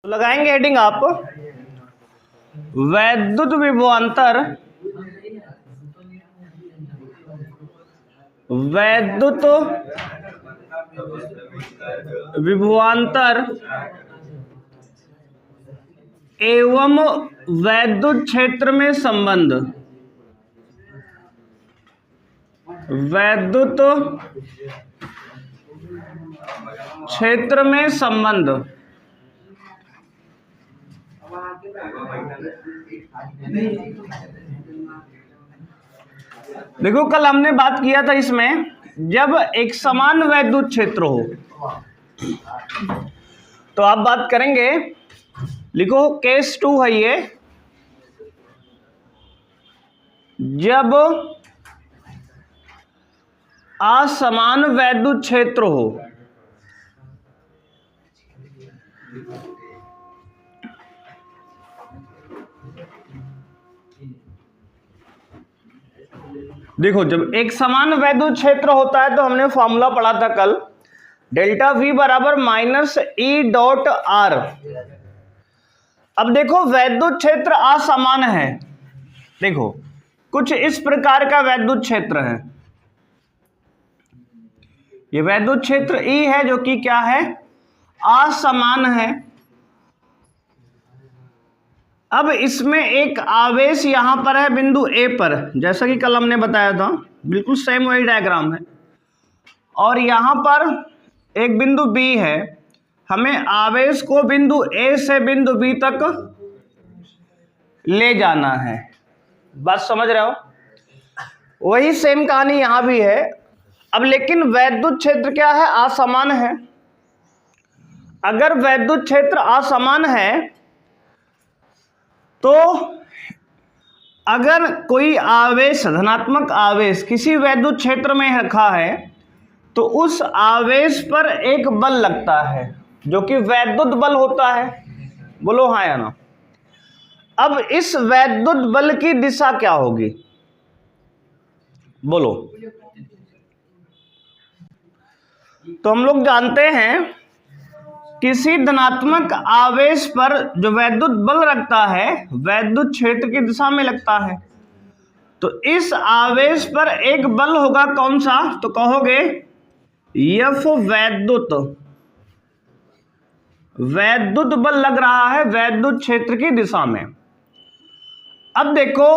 लगाएंगे हेडिंग आप वैद्युत विभवांतर, वैद्युत विभवांतर एवं वैद्युत क्षेत्र में संबंध, वैद्युत क्षेत्र में संबंध। देखो कल हमने बात किया था इसमें, जब एक समान वैद्युत क्षेत्र हो तो आप बात करेंगे, लिखो केस 2 है ये, जब असमान वैद्युत क्षेत्र हो, देखो जब एक समान वैद्युत क्षेत्र होता है तो हमने फॉर्मूला पढ़ा था कल, डेल्टा V बराबर माइनस ई डॉट आर। अब देखो वैद्युत क्षेत्र असमान है, देखो कुछ इस प्रकार का वैद्युत क्षेत्र है, ये वैद्युत क्षेत्र E है जो कि क्या है, असमान है। अब इसमें एक आवेश यहां पर है बिंदु A पर, जैसा कि कल हमने बताया था, बिल्कुल सेम वही डायग्राम है, और यहां पर एक बिंदु B है। हमें आवेश को बिंदु A से बिंदु B तक ले जाना है, बात समझ रहे हो? वही सेम कहानी यहां भी है। अब लेकिन वैद्युत क्षेत्र क्या है, असमान है। अगर वैद्युत क्षेत्र असमान है तो अगर कोई आवेश, धनात्मक आवेश किसी वैद्युत क्षेत्र में रखा है तो उस आवेश पर एक बल लगता है जो कि वैद्युत बल होता है, बोलो हाँ या ना। अब इस वैद्युत बल की दिशा क्या होगी, बोलो। तो हम लोग जानते हैं किसी धनात्मक आवेश पर जो वैद्युत बल रखता है वैद्युत क्षेत्र की दिशा में लगता है। तो इस आवेश पर एक बल होगा, कौन सा, तो कहोगे F वैद्युत, वैद्युत बल लग रहा है वैद्युत क्षेत्र की दिशा में। अब देखो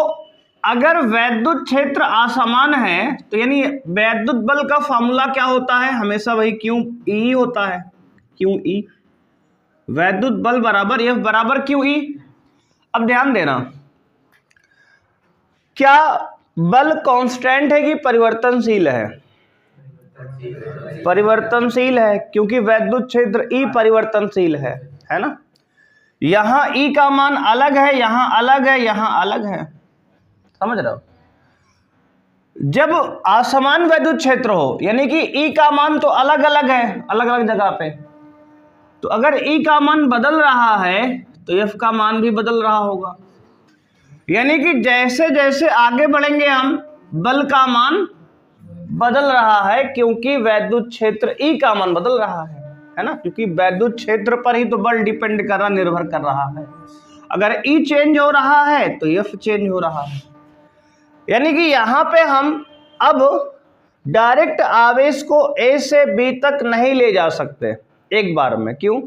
अगर वैद्युत क्षेत्र असमान है तो यानी वैद्युत बल का फॉर्मूला क्या होता है, हमेशा वही QE होता है, QE, वैद्युत बल बराबर F बराबर QE। अब ध्यान देना, क्या बल कांस्टेंट है कि परिवर्तनशील है, परिवर्तनशील है, क्योंकि वैद्युत क्षेत्र E परिवर्तनशील है ना। यहां E का मान अलग है, यहां अलग है, यहां अलग है, समझ रहे हो? जब असमान वैद्युत क्षेत्र हो यानी कि E का मान तो अलग अलग है, अलग अलग जगह पे, तो अगर E का मान बदल रहा है तो F का मान भी बदल रहा होगा। यानी कि जैसे जैसे आगे बढ़ेंगे हम, बल का मान बदल रहा है क्योंकि वैद्युत क्षेत्र E का मान बदल रहा है ना, क्योंकि वैद्युत क्षेत्र पर ही तो बल डिपेंड कर रहा, निर्भर कर रहा है। अगर E चेंज हो रहा है तो F चेंज हो रहा है। यानी कि यहां पे हम अब डायरेक्ट आवेश को A से B तक नहीं ले जा सकते एक बार में। क्यों?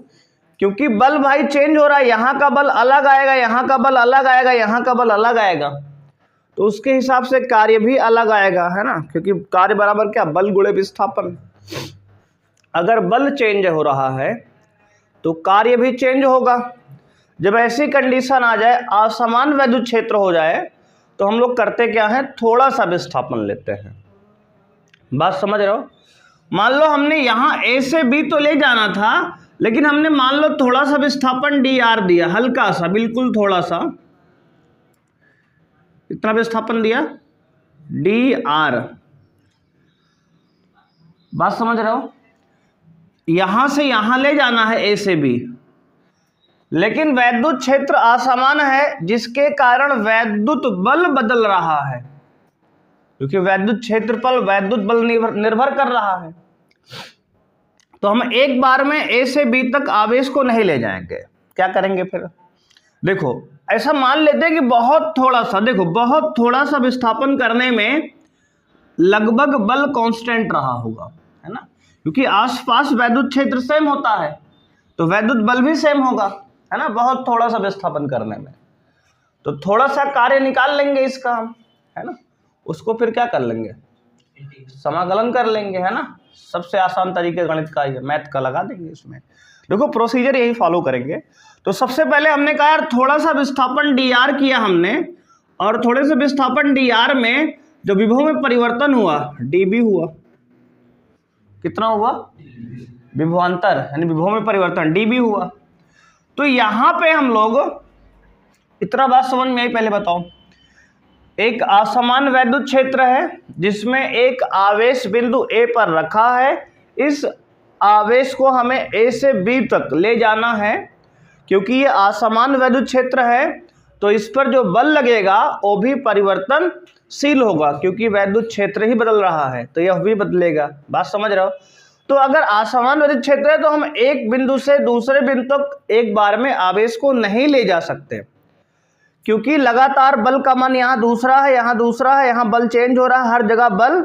क्योंकि बल भाई चेंज हो रहा है, यहां का बल अलग आएगा, यहां का बल अलग आएगा, यहां का बल अलग आएगा, तो उसके हिसाब से कार्य भी अलग आएगा, है ना, क्योंकि कार्य बराबर क्या, बल गुणे विस्थापन। अगर बल चेंज हो रहा है तो कार्य भी चेंज होगा। जब ऐसी कंडीशन आ जाए, असमान वैद्युत क्षेत्र हो जाए, तो हम लोग करते क्या है, थोड़ा सा विस्थापन लेते हैं। बात समझ रहे हो? मान लो हमने यहां A से B तो ले जाना था, लेकिन हमने मान लो थोड़ा सा विस्थापन dr दिया, हल्का सा, बिल्कुल थोड़ा सा, कितना विस्थापन दिया, dr। बात समझ रहे हो? यहां से यहां ले जाना है A से B, लेकिन वैद्युत क्षेत्र असमान है जिसके कारण वैद्युत बल बदल रहा है, क्योंकि वैद्युत क्षेत्र पर वैद्युत बल निर्भर कर रहा है। तो हम एक बार में A से B तक आवेश को नहीं ले जाएंगे, क्या करेंगे फिर? देखो ऐसा मान लेते हैं कि बहुत थोड़ा सा, देखो बहुत थोड़ा सा विस्थापन करने में लगभग बल कांस्टेंट रहा होगा, है ना, क्योंकि आसपास वैद्युत क्षेत्र सेम होता है तो वैद्युत बल भी सेम होगा, है ना, बहुत थोड़ा सा विस्थापन करने में। तो थोड़ा सा कार्य निकाल लेंगे इसका हम, है ना, उसको फिर क्या कर लेंगे, समाकलन कर लेंगे, है ना। सबसे आसान तरीके गणित का ही है, मैथ का लगा देंगे इसमें। देखो प्रोसीजर यही फॉलो करेंगे। तो सबसे पहले हमने कहा यार थोड़ा सा विस्थापन dr किया हमने, और थोड़े से विस्थापन dr में जो विभव में परिवर्तन हुआ dB हुआ, कितना हुआ, विभवांतर यानी विभव में परिवर्तन dB हुआ। तो यहां पे हम लोग, इतना बात समझ में आई, पहले बताओ, एक असमान वैद्युत क्षेत्र है जिसमें एक आवेश बिंदु A पर रखा है, इस आवेश को हमें A से B तक ले जाना है। क्योंकि ये असमान वैद्युत क्षेत्र है तो इस पर जो बल लगेगा वो भी परिवर्तनशील होगा, क्योंकि वैद्युत क्षेत्र ही बदल रहा है तो यह भी बदलेगा। बात समझ रहे हो? तो अगर असमान वैद्युत क्षेत्र है तो हम एक बिंदु से दूसरे बिंदु तक एक बार में आवेश को नहीं ले जा सकते, क्योंकि लगातार बल का मान यहाँ दूसरा है, यहाँ दूसरा है, यहाँ बल चेंज हो रहा है, हर जगह बल,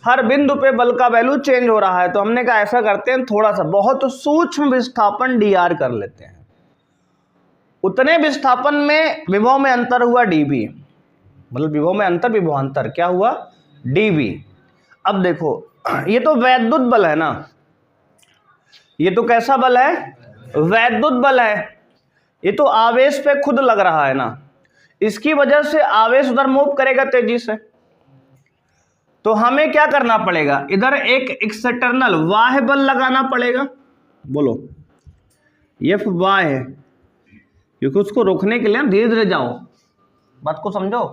हर बिंदु पे बल का वैल्यू चेंज हो रहा है। तो हमने कहा ऐसा करते हैं, थोड़ा सा बहुत सूक्ष्म विस्थापन dr कर लेते हैं। उतने विस्थापन में विभव में अंतर हुआ dB, मतलब विभव में अंतर, विभवांतर क्या हुआ, dB। अब देखो ये तो वैद्युत बल है ना, ये तो कैसा बल है, वैद्युत बल है, ये तो आवेश पे खुद लग रहा है ना, इसकी वजह से आवेश उधर मूव करेगा तेजी से। तो हमें क्या करना पड़ेगा, इधर एक एक्सटर्नल बाह्य बल लगाना पड़ेगा। बोलो F बाह्य, क्योंकि उसको रोकने के लिए धीरे धीरे जाओ, बात को समझो।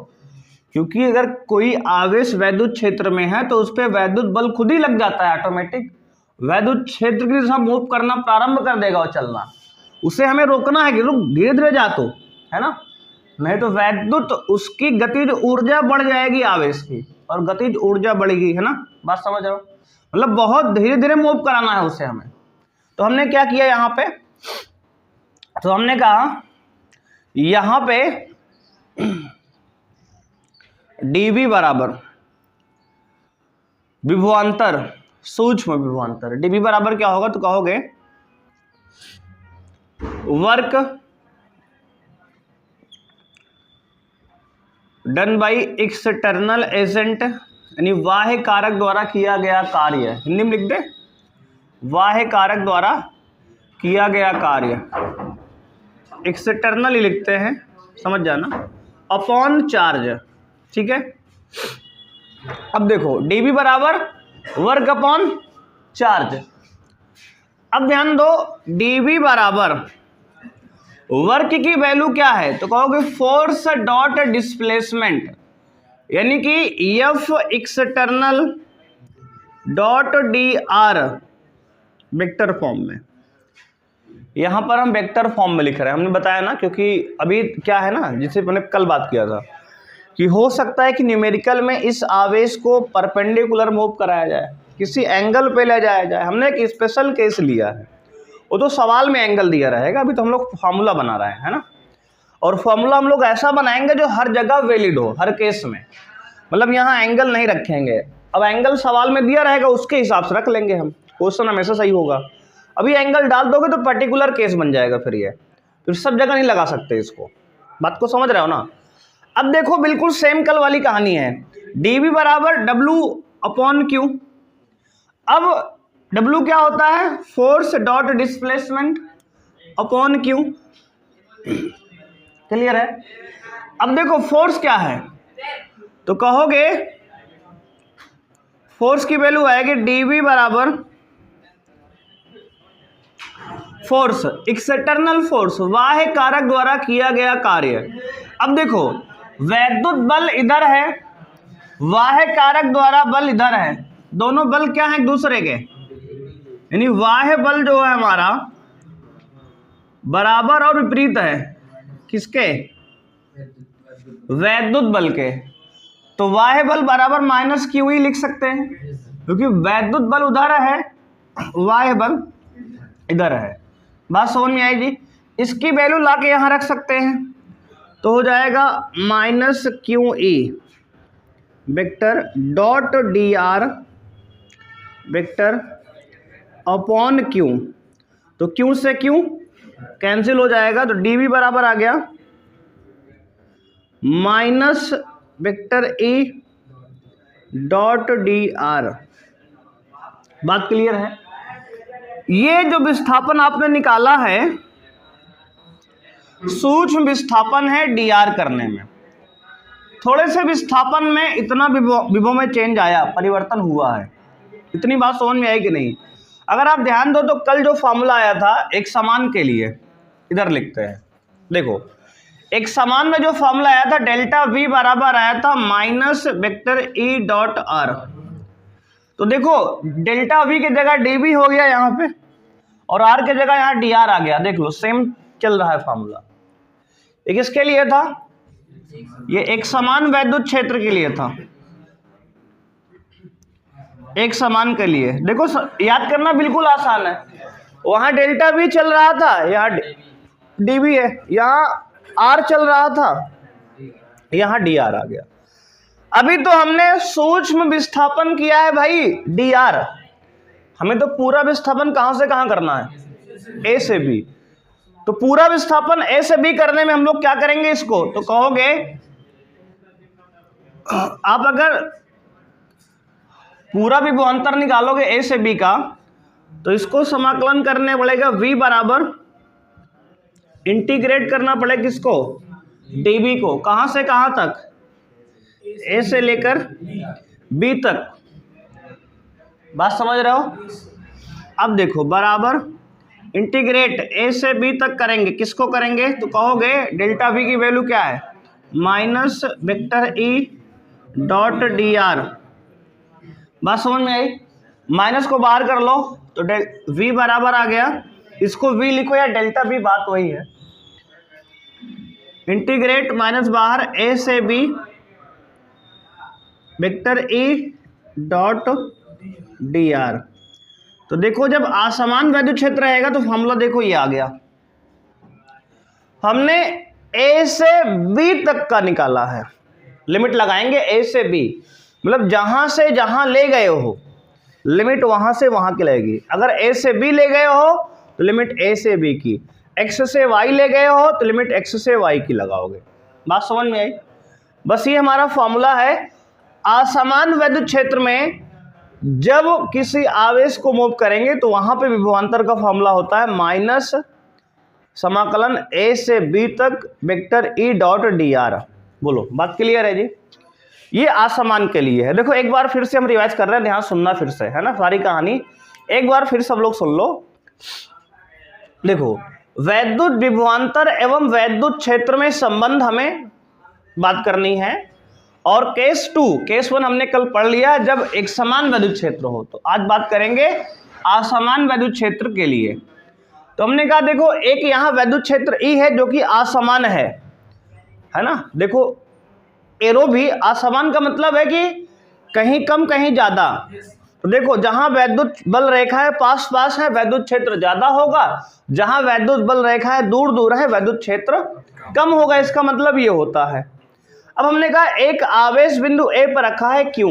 क्योंकि अगर कोई आवेश वैद्युत क्षेत्र में है तो उस पर वैद्युत बल खुद ही लग जाता है, ऑटोमेटिक वैद्युत क्षेत्र की दिशा मूव करना प्रारंभ कर देगा और चलना। उसे हमें रोकना है कि रुक, धीरे धीरे जा तो, है ना, नहीं तो वैद्युत उसकी गतिज ऊर्जा बढ़ जाएगी आवेश की, और गतिज ऊर्जा बढ़ेगी, है ना। बात समझ रहे हो? मतलब बहुत धीरे धीरे मूव कराना है उसे हमें। तो हमने क्या किया यहाँ पे, तो हमने कहा यहाँ पे dB बराबर विभवांतर, सूक्ष्म विभवांतर, dB बराबर क्या होगा, तो कहोगे work done by external agent, यानी बाह्य कारक द्वारा किया गया कार्य। हिंदी में लिख दे, बाह्य कारक द्वारा किया गया कार्य, एक्सटर्नल ही लिखते हैं, समझ जाना, अपॉन चार्ज, ठीक है। अब देखो dB बराबर वर्क अपॉन चार्ज। अब ध्यान दो, dB बराबर वर्क की वैल्यू क्या है, तो कहोगे फोर्स डॉट डिस्प्लेसमेंट, यानी कि F external dot dr vector form में। यहां पर हम वेक्टर फॉर्म में लिख रहे हैं, हमने बताया ना, क्योंकि अभी क्या है ना, जिसे मैंने कल बात किया था कि हो सकता है कि न्यूमेरिकल में इस आवेश को परपेंडिकुलर मूव कराया जाए, किसी एंगल पे ले जाया जाए। हमने एक स्पेशल केस लिया है, वो तो सवाल में एंगल दिया रहेगा, अभी तो हम लोग फॉर्मूला बना रहे हैं, है ना। और फॉर्मूला हम लोग ऐसा बनाएंगे जो हर जगह वैलिड हो, हर केस में, मतलब यहाँ एंगल नहीं रखेंगे। अब एंगल सवाल में दिया रहेगा उसके हिसाब से रख लेंगे हम, क्वेश्चन हमेशा सही होगा। अभी एंगल डाल दोगे तो पर्टिकुलर केस बन जाएगा, फिर ये फिर सब जगह नहीं लगा सकते इसको। बात को समझ रहे हो ना? अब देखो बिल्कुल सेम कल वाली कहानी है, dB बराबर W अपॉन Q। अब W क्या होता है, force dot displacement upon Q, clear है? अब देखो फोर्स क्या है, तो कहोगे फोर्स की वैल्यू आएगी dB बराबर फोर्स, एक्सटर्नल फोर्स, बाह्य कारक द्वारा किया गया कार्य। अब देखो वैद्युत बल इधर है, बाह्य कारक द्वारा बल इधर है, दोनों बल क्या है एक दूसरे के, यानी बाह्य बल जो है हमारा बराबर और विपरीत है किसके, वैद्युत बल के। तो बाह्य बल बराबर माइनस Q ही लिख सकते हैं, क्योंकि वैद्युत बल उधर है, बाह्य बल इधर है। बात समझ में आई जी? इसकी वैल्यू ला के यहाँ रख सकते हैं, तो हो जाएगा minus Q E vector dot D R vector upon Q. तो क्यू से क्यू कैंसिल हो जाएगा, तो डी बी बराबर आ गया minus vector E dot D R. बात क्लियर है? ये जो विस्थापन आपने निकाला है सूक्ष्म विस्थापन है डी आर करने में। थोड़े से विस्थापन में इतना विभव में चेंज आया, परिवर्तन हुआ है। इतनी बात समझ में आई कि नहीं? अगर आप ध्यान दो तो कल जो फॉर्मूला आया था एक समान के लिए, इधर लिखते हैं, देखो एक समान में जो फॉर्मूला आया था डेल्टा वी बराबर आया था minus vector E dot are. तो देखो डेल्टा वी की जगह डी वी हो गया यहाँ पे, और आर की जगह यहाँ डी आर आ गया। देख लो सेम चल रहा है फॉर्मूला। ये किसके लिए था? ये एक समान वैद्युत क्षेत्र के लिए था, एक समान के लिए। देखो याद करना बिल्कुल आसान है। वहां डेल्टा वी चल रहा था, यहाँ डी वी है, यहाँ आर चल रहा था, यहाँ डी आर आ गया। अभी तो हमने सूक्ष्म विस्थापन किया है भाई डी आर, हमें तो पूरा विस्थापन कहां से कहां करना है? ए से बी। तो पूरा विस्थापन ए से बी करने में हम लोग क्या करेंगे इसको? तो कहोगे आप अगर पूरा विभवांतर निकालोगे ए से बी का, तो इसको समाकलन करने पड़ेगा v बराबर इंटीग्रेट करना पड़ेगा किसको? dv को। कहां से कहां तक? ए से लेकर बी तक। बात समझ रहे हो? अब देखो बराबर इंटीग्रेट ए से बी तक करेंगे, किसको करेंगे? तो कहोगे डेल्टा वी की वैल्यू क्या है? Minus vector E dot D R. बात समझ में आई? माइनस को बाहर कर लो तो v बराबर आ गया, इसको v लिखो या डेल्टा v, बात वही है। इंटीग्रेट माइनस बाहर a से b vector e dot D R. तो देखो जब असमान वैद्युत क्षेत्र रहेगा तो फॉर्मूला देखो ये आ गया। हमने a से b तक का निकाला है, लिमिट लगाएंगे a से b, मतलब जहां से जहां ले गए हो लिमिट वहां से वहां की लगेगी। अगर a से b ले गए हो तो लिमिट a से b की, x से y ले गए हो तो लिमिट x से y की लगाओगे। बात समझ में आई? बस ये हमारा फॉर्मूला है। असमान वैद्युत क्षेत्र में जब किसी आवेश को मूव करेंगे तो वहां पे विभवांतर का फॉर्मूला होता है माइनस समाकलन a से b तक vector e dot D R. बोलो बात क्लियर है जी? ये असमान के लिए है। देखो एक बार फिर से हम रिवाइज कर रहे हैं, ध्यान सुनना फिर से, है ना, सारी कहानी एक बार फिर सब लोग सुन लो। देखो वैद्युत विभवांतर एवं वैद्युत क्षेत्र में संबंध हमें बात करनी है, और केस 2, केस 1 हमने कल पढ़ लिया जब एक समान वैद्युत क्षेत्र हो। तो आज बात करेंगे असमान वैद्युत क्षेत्र के लिए। तो हमने कहा देखो एक यहाँ वैद्युत क्षेत्र ई है जो कि असमान है ना। देखो एरो भी असमान का मतलब है कि कहीं कम कहीं ज्यादा। तो देखो जहां वैद्युत बल रेखा है पास पास है वैद्युत क्षेत्र ज्यादा होगा, जहां वैद्युत बल रेखा है दूर दूर है वैद्युत क्षेत्र कम होगा। इसका मतलब ये होता है। अब हमने कहा एक आवेश बिंदु ए पर रखा है Q,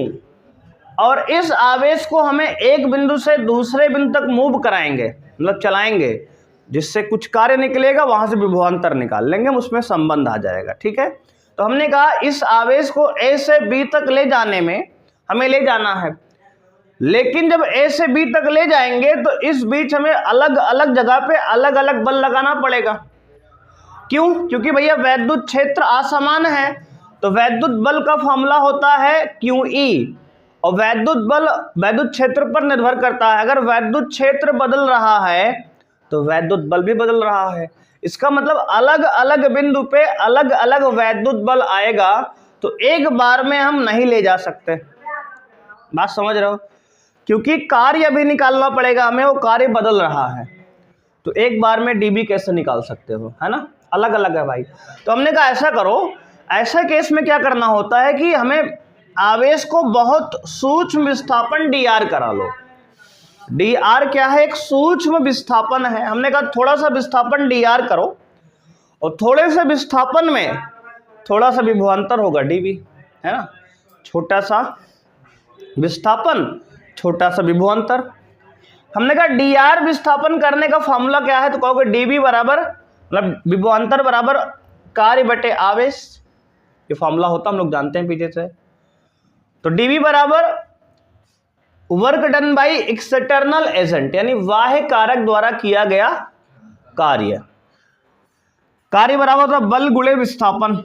और इस आवेश को हमें एक बिंदु से दूसरे बिंदु तक मूव कराएंगे, मतलब चलाएंगे, जिससे कुछ कार्य निकलेगा, वहां से विभवांतर निकाल लेंगे, उसमें संबंध आ जाएगा। ठीक है। तो हमने कहा इस आवेश को A से B तक ले जाने में हमें ले जाना है, लेकिन जब A से B तक ले जाएंगे तो इस बीच हमें अलग अलग जगह पे अलग अलग बल लगाना पड़ेगा। क्यों? क्योंकि भैया वैद्युत क्षेत्र असमान है, तो वैद्युत बल का फॉर्मूला होता है QE, और वैद्युत बल वैद्युत क्षेत्र पर निर्भर करता है। अगर वैद्युत क्षेत्र बदल रहा है तो वैद्युत बल भी बदल रहा है। इसका मतलब अलग अलग बिंदु पे अलग अलग वैद्युत बल आएगा, तो एक बार में हम नहीं ले जा सकते। बात समझ रहे हो? क्योंकि कार्य भी निकालना पड़ेगा हमें, वो कार्य बदल रहा है, तो एक बार में dB कैसे निकाल सकते हो, है ना, अलग अलग है भाई। तो हमने कहा ऐसा करो, ऐसा केस में क्या करना होता है कि हमें आवेश को बहुत सूक्ष्म विस्थापन dr करा लो। डी आर क्या है? एक सूक्ष्म विस्थापन है। हमने कहा थोड़ा सा विस्थापन डी आर करो और थोड़े से विस्थापन में थोड़ा सा विभवांतर होगा डीवी, है ना। छोटा सा विस्थापन, छोटा सा विभवांतर। हमने कहा डी आर विस्थापन करने का फॉर्मूला क्या है? तो कहोगे डीवी बराबर, मतलब विभवांतर बराबर कार्य बटे आवेश। ये फॉर्मूला होता हम लोग जानते हैं पीछे से। तो डीवी बराबर work done by external agent, यानी बाह्य कारक द्वारा किया गया कार्य। कार्य बराबर होता बल गुणे विस्थापन।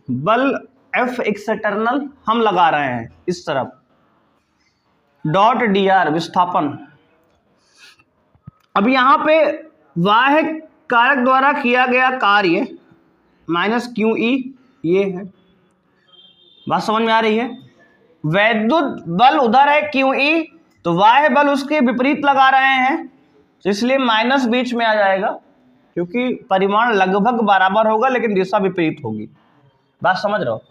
बल एफ एक्सटर्नल हम लगा रहे हैं इस तरफ, डॉट डी आर विस्थापन। अब यहां पे बाह्य कारक द्वारा किया गया कार्य माइनस क्यू ई, ये है। बात समझ में आ रही है? वैद्युत बल उधर है क्यू ई, तो बाह्य बल उसके विपरीत लगा रहे हैं, तो इसलिए माइनस बीच में आ जाएगा, क्योंकि परिमाण लगभग बराबर होगा लेकिन दिशा विपरीत होगी। बात समझ रहे हो?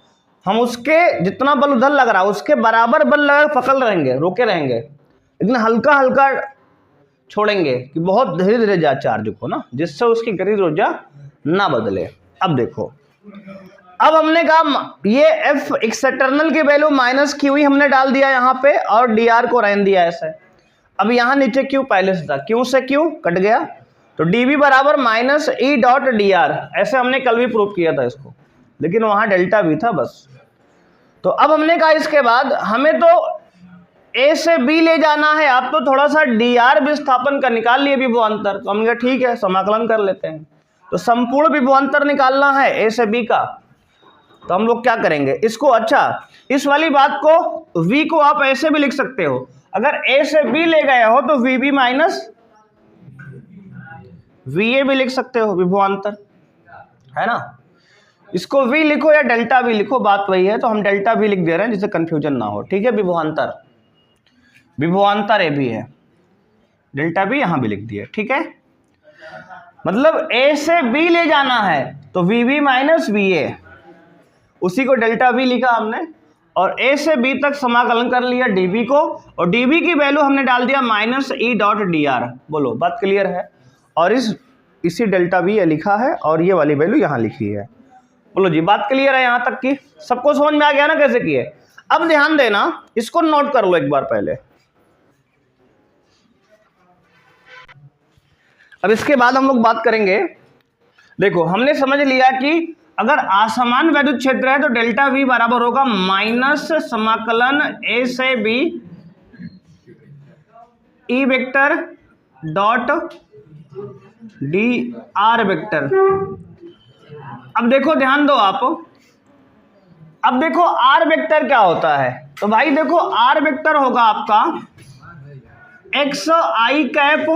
हम उसके जितना बल उधर लग रहा है उसके बराबर बल लगा पकड़ रहेंगे, रोके रहेंगे, लेकिन हल्का हल्का छोड़ेंगे कि बहुत धीरे धीरे जा चार्ज को ना, जिससे उसकी गतिज ऊर्जा ना बदले। अब देखो, अब हमने कहा ये एफ एक्सटर्नल की वैल्यू माइनस क्यू ही हमने डाल दिया यहाँ पे और डी आर को रहने दिया ऐसे। अब यहाँ नीचे क्यू पहले से था, क्यू से क्यू कट गया, तो डीवी बराबर minus E dot D R. ऐसे हमने कल भी प्रूव किया था इसको, लेकिन वहां डेल्टा भी था बस। तो अब हमने कहा इसके बाद हमें तो ए से बी ले जाना है, आप तो थोड़ा सा डी आर विस्थापन का निकाल लिए विभवांतर, तो हमने कहा ठीक है समाकलन कर लेते हैं। तो संपूर्ण विभवांतर निकालना है ए से बी का, तो हम लोग क्या करेंगे इसको, अच्छा इस वाली बात को v को आप ऐसे भी लिख सकते हो, अगर a से b ले गए हो तो vb माइनस va भी लिख सकते हो, विभवांतर, है ना। इसको v लिखो या डेल्टा v लिखो, बात वही है, तो हम डेल्टा v लिख दे रहे हैं जिससे कंफ्यूजन ना हो, ठीक है। विभवांतर, विभवांतर ए भी है, डेल्टा v यहां भी लिख दिया, ठीक है। मतलब a से b ले जाना है तो vb माइनस va, उसी को डेल्टा v लिखा हमने, और a से b तक समाकलन कर लिया dv को, और dv की वैल्यू हमने डाल दिया minus E dot D R. बोलो बात क्लियर है? और इसी डेल्टा v ये लिखा है और ये वाली वैल्यू यहाँ लिखी है। बोलो जी बात क्लियर है यहाँ तक की? सबको समझ में आ गया ना कैसे किए? अब ध्यान देना, इसको नोट कर लो एक बार पहले। अब इसके बाद हम लोग बात करेंगे, देखो हमने समझ लिया कि अगर असमान वैद्युत क्षेत्र है तो डेल्टा v बराबर होगा माइनस समाकलन a से b E vector dot D R vector. अब देखो ध्यान दो आप, अब देखो आर वेक्टर क्या होता है, तो भाई देखो आर वेक्टर होगा आपका एक्स आई कैप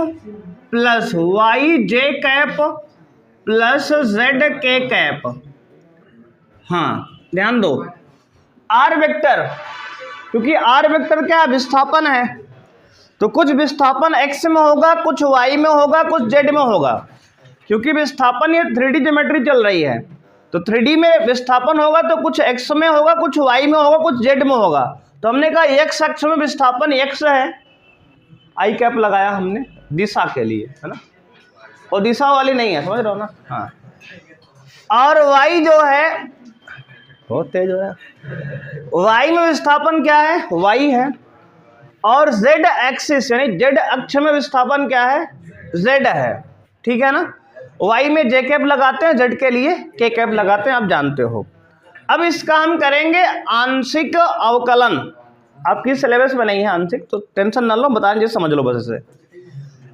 प्लस वाई जे कैप प्लस जेड के कैप। हाँ ध्यान दो, आर वेक्टर, क्योंकि आर वेक्टर क्या विस्थापन है, तो कुछ विस्थापन एक्स में होगा, कुछ वाई में होगा, कुछ जेड में होगा, क्योंकि विस्थापन ये 3D ज्योमेट्री चल रही है, तो 3D में विस्थापन होगा तो कुछ एक्स में होगा, कुछ वाई में होगा, कुछ जेड में होगा। तो हमने कहा एक्स अक्ष में विस्थापन एक्स है, आई कैप लगाया हमने दिशा के लिए, है ना, और दिशा वाली नहीं है, समझ रहे हो ना। हाँ, और वाई जो है बहुत तेज हो रहा है, वाई में विस्थापन क्या है, वाई है, और जेड एक्सिस यानी जेड अक्ष में विस्थापन क्या है, जेड है, ठीक है ना। वाई में जे कैप लगाते हैं, जेड के लिए के कैप लगाते हैं, आप जानते हो। अब इसका हम करेंगे आंशिक अवकलन, आपकी सिलेबस में नहीं है आंशिक, तो टेंशन ना लो, बता दीजिए समझ लो बस इसे।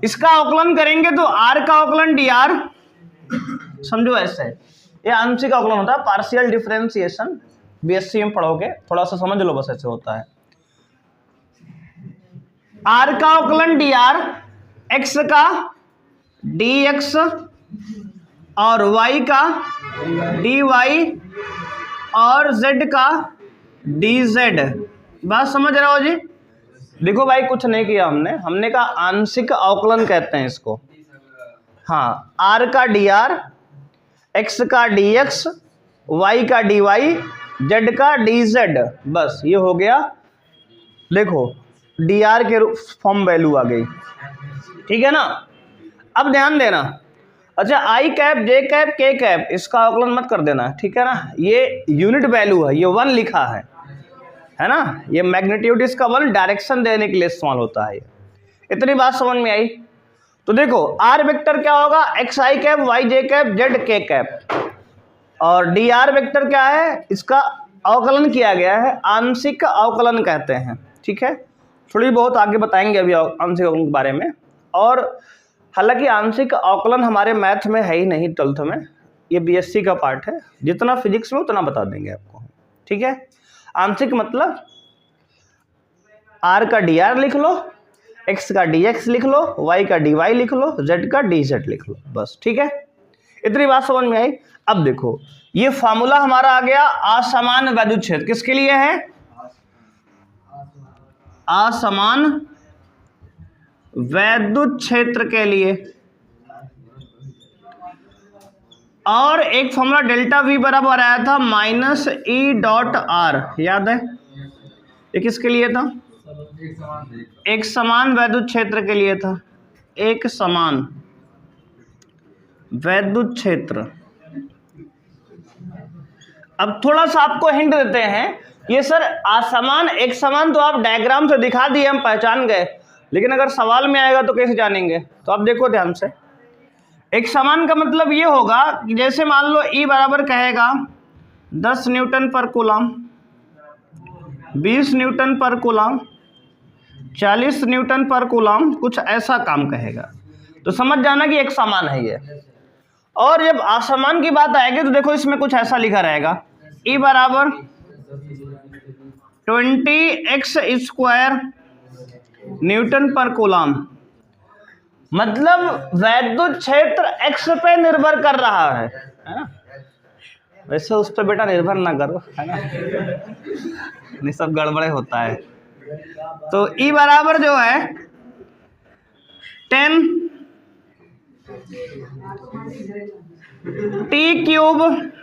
इसका अवकलन करेंगे तो आर का अवकलन डी आर, समझो ऐसे, ये आंशिक अवकलन होता है, पार्शियल डिफरेंशिएशन, बीएससी में पढ़ोगे, थोड़ा सा समझ लो बस ऐसे होता है। आर का अवकलन डी आर, एक्स का डी एक्स और वाई का डी वाई और जेड का डी जेड। बात समझ रहे हो जी? देखो भाई कुछ नहीं किया हमने कहा आंशिक अवकलन कहते हैं इसको। हाँ, आर का डी आर, एक्स का डी एक्स, वाई का डी वाई, जेड का डी जेड, बस ये हो गया। देखो डी आर के फॉर्म वैल्यू आ गई, ठीक है ना। अब ध्यान देना, अच्छा आई कैप जे कैप के कैप इसका अवकलन मत कर देना, ठीक है ना। ये यूनिट वैल्यू है, ये 1 लिखा है ना। ये मैग्नीट्यूड इसका 1 डायरेक्शन देने के लिए इस्तेमाल होता है। इतनी बात समझ में आई। तो देखो आर वेक्टर क्या होगा, एक्स आई कैप वाई जे कैप जेड के कैप, और डी आर वेक्टर क्या है, इसका अवकलन किया गया है, आंशिक अवकलन कहते हैं, ठीक है। थोड़ी बहुत आगे बताएंगे अभी आंशिक अवकलन के बारे में। और हालांकि आंशिक अवकलन हमारे मैथ में है ही नहीं 12th में, ये बीएससी का पार्ट है, जितना फिजिक्स में उतना बता देंगे आपको, ठीक है। आंशिक मतलब आर का डी आर लिख लो, एक्स का डी एक्स लिख लो, वाई का डी वाई लिख लो, जेड का डी जेड लिख लो, बस, ठीक है। इतनी बात समझ में आई। अब देखो ये फार्मूला हमारा आ गया असमान वैद्युत क्षेत्र, किसके लिए है, असमान वैद्युत क्षेत्र के लिए। और एक फॉर्मूला डेल्टा वी बराबर आया था माइनस ई डॉट आर, याद है, ये किसके लिए था, एक समान वैद्युत क्षेत्र के लिए था, एक समान वैद्युत क्षेत्र। अब थोड़ा सा आपको हिंट देते हैं, ये सर असमान एक समान तो आप डायग्राम से दिखा दिए, हम पहचान गए, लेकिन अगर सवाल में आएगा तो कैसे जानेंगे। तो आप देखो ध्यान से, एक समान का मतलब ये होगा कि जैसे मान लो ई बराबर कहेगा 10 न्यूटन पर कूलम, 20 न्यूटन पर कूलम, 40 न्यूटन पर कूलम, कुछ ऐसा काम कहेगा, तो समझ जाना कि एक समान है ये। और जब असमान की बात आएगी तो देखो इसमें कुछ ऐसा लिखा रहेगा, ई बराबर 20x स्क्वायर न्यूटन पर कूलम, मतलब वैद्युत क्षेत्र x पे निर्भर कर रहा है ना। वैसे उस पर बेटा निर्भर ना करो, है ना, नहीं सब गड़बड़े होता है। तो ई बराबर जो है 10 टी क्यूब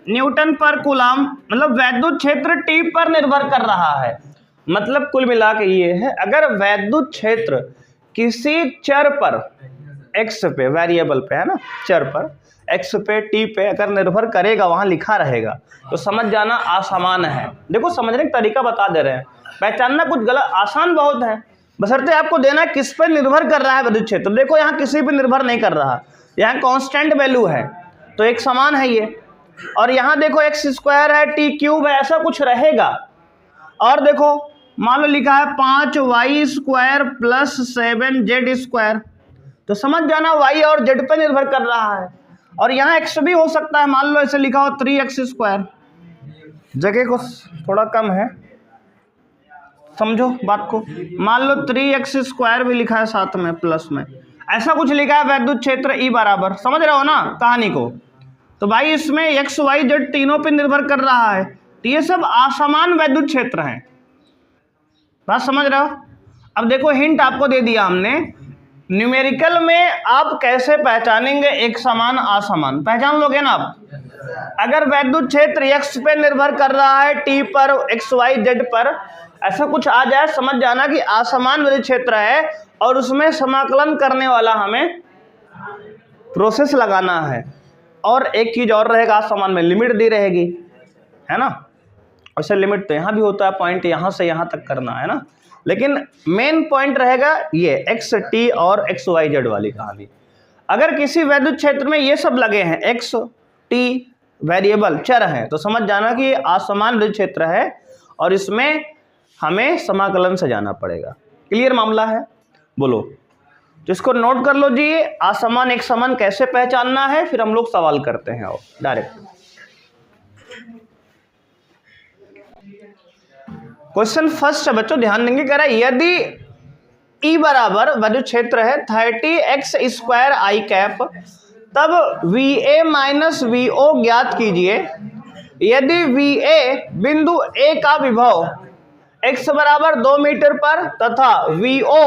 न्यूटन पर कूलम, मतलब वैद्युत क्षेत्र टी पर निर्भर कर रहा है। मतलब कुल मिला के ये है, अगर वैद्युत क्षेत्र किसी चर पर x पे, वेरिएबल पे, है ना, चर पर x पे टी पे अगर निर्भर करेगा, वहां लिखा रहेगा, तो समझ जाना असमान है। देखो समझने का तरीका बता दे रहे हैं, पहचानना कुछ गलत, आसान बहुत है, बशर्ते आपको देना किस पे निर्भर कर रहा है वैद्युत क्षेत्र। देखो यहाँ किसी पे निर्भर नहीं कर रहा, यहाँ कांस्टेंट वैल्यू है, तो एक समान है ये। और यहाँ देखो एक्स स्क्वायर है, टी क्यूब है, ऐसा कुछ रहेगा। और देखो मान लो लिखा है 5y square plus 7z square, तो समझ जाना y और z पे निर्भर कर रहा है। और यहाँ x भी हो सकता है, मान लो ऐसे लिखा हो 3x स्क्वायर, जगह को थोड़ा कम है, समझो बात को, मान लो 3x स्क्वायर भी लिखा है साथ में प्लस में, ऐसा कुछ लिखा है वैद्युत क्षेत्र ई बराबर, समझ रहे हो ना कहानी को। तो भाई इसमें x y z तीनों पे निर्भर कर रहा है, तो ये सब असमान वैद्युत क्षेत्र हैं, बात समझ रहे हो। अब देखो हिंट आपको दे दिया हमने, न्यूमेरिकल में आप कैसे पहचानेंगे एक समान असमान, पहचान लोगे ना आप। अगर वैद्युत क्षेत्र x पे निर्भर कर रहा है t पर, x y z पर, ऐसा कुछ आ जाए, समझ जाना कि असमान वैद्युत क्षेत्र है, और उसमें समाकलन करने वाला हमें प्रोसेस लगाना है। और एक चीज और रहेगा, असमान में लिमिट दी रहेगी, है ना। वैसे लिमिट तो यहाँ भी होता है, पॉइंट यहाँ से यहाँ तक करना है ना, लेकिन मेन पॉइंट रहेगा ये एक्स टी और एक्स वाई जेड वाली कहानी। अगर किसी वैद्युत क्षेत्र में ये सब लगे हैं, एक्स टी वेरिएबल चर हैं, तो समझ जाना कि असमान वैद्युत क्षेत्र है, और इसमें हमें समाकलन से जाना पड़ेगा। क्लियर मामला है, बोलो। जिसको नोट कर लो जी, असमान एक समान कैसे पहचानना है, फिर हम लोग सवाल करते हैं और डायरेक्ट। क्वेश्चन फर्स्ट है बच्चों, ध्यान देंगे, कह रहा है यदि E बराबर वैद्युत क्षेत्र है 30x स्क्वायर आई कैप, तब VA माइनस VO ज्ञात कीजिए। यदि VA बिंदु A का विभव x बराबर 2 मीटर पर तथा VO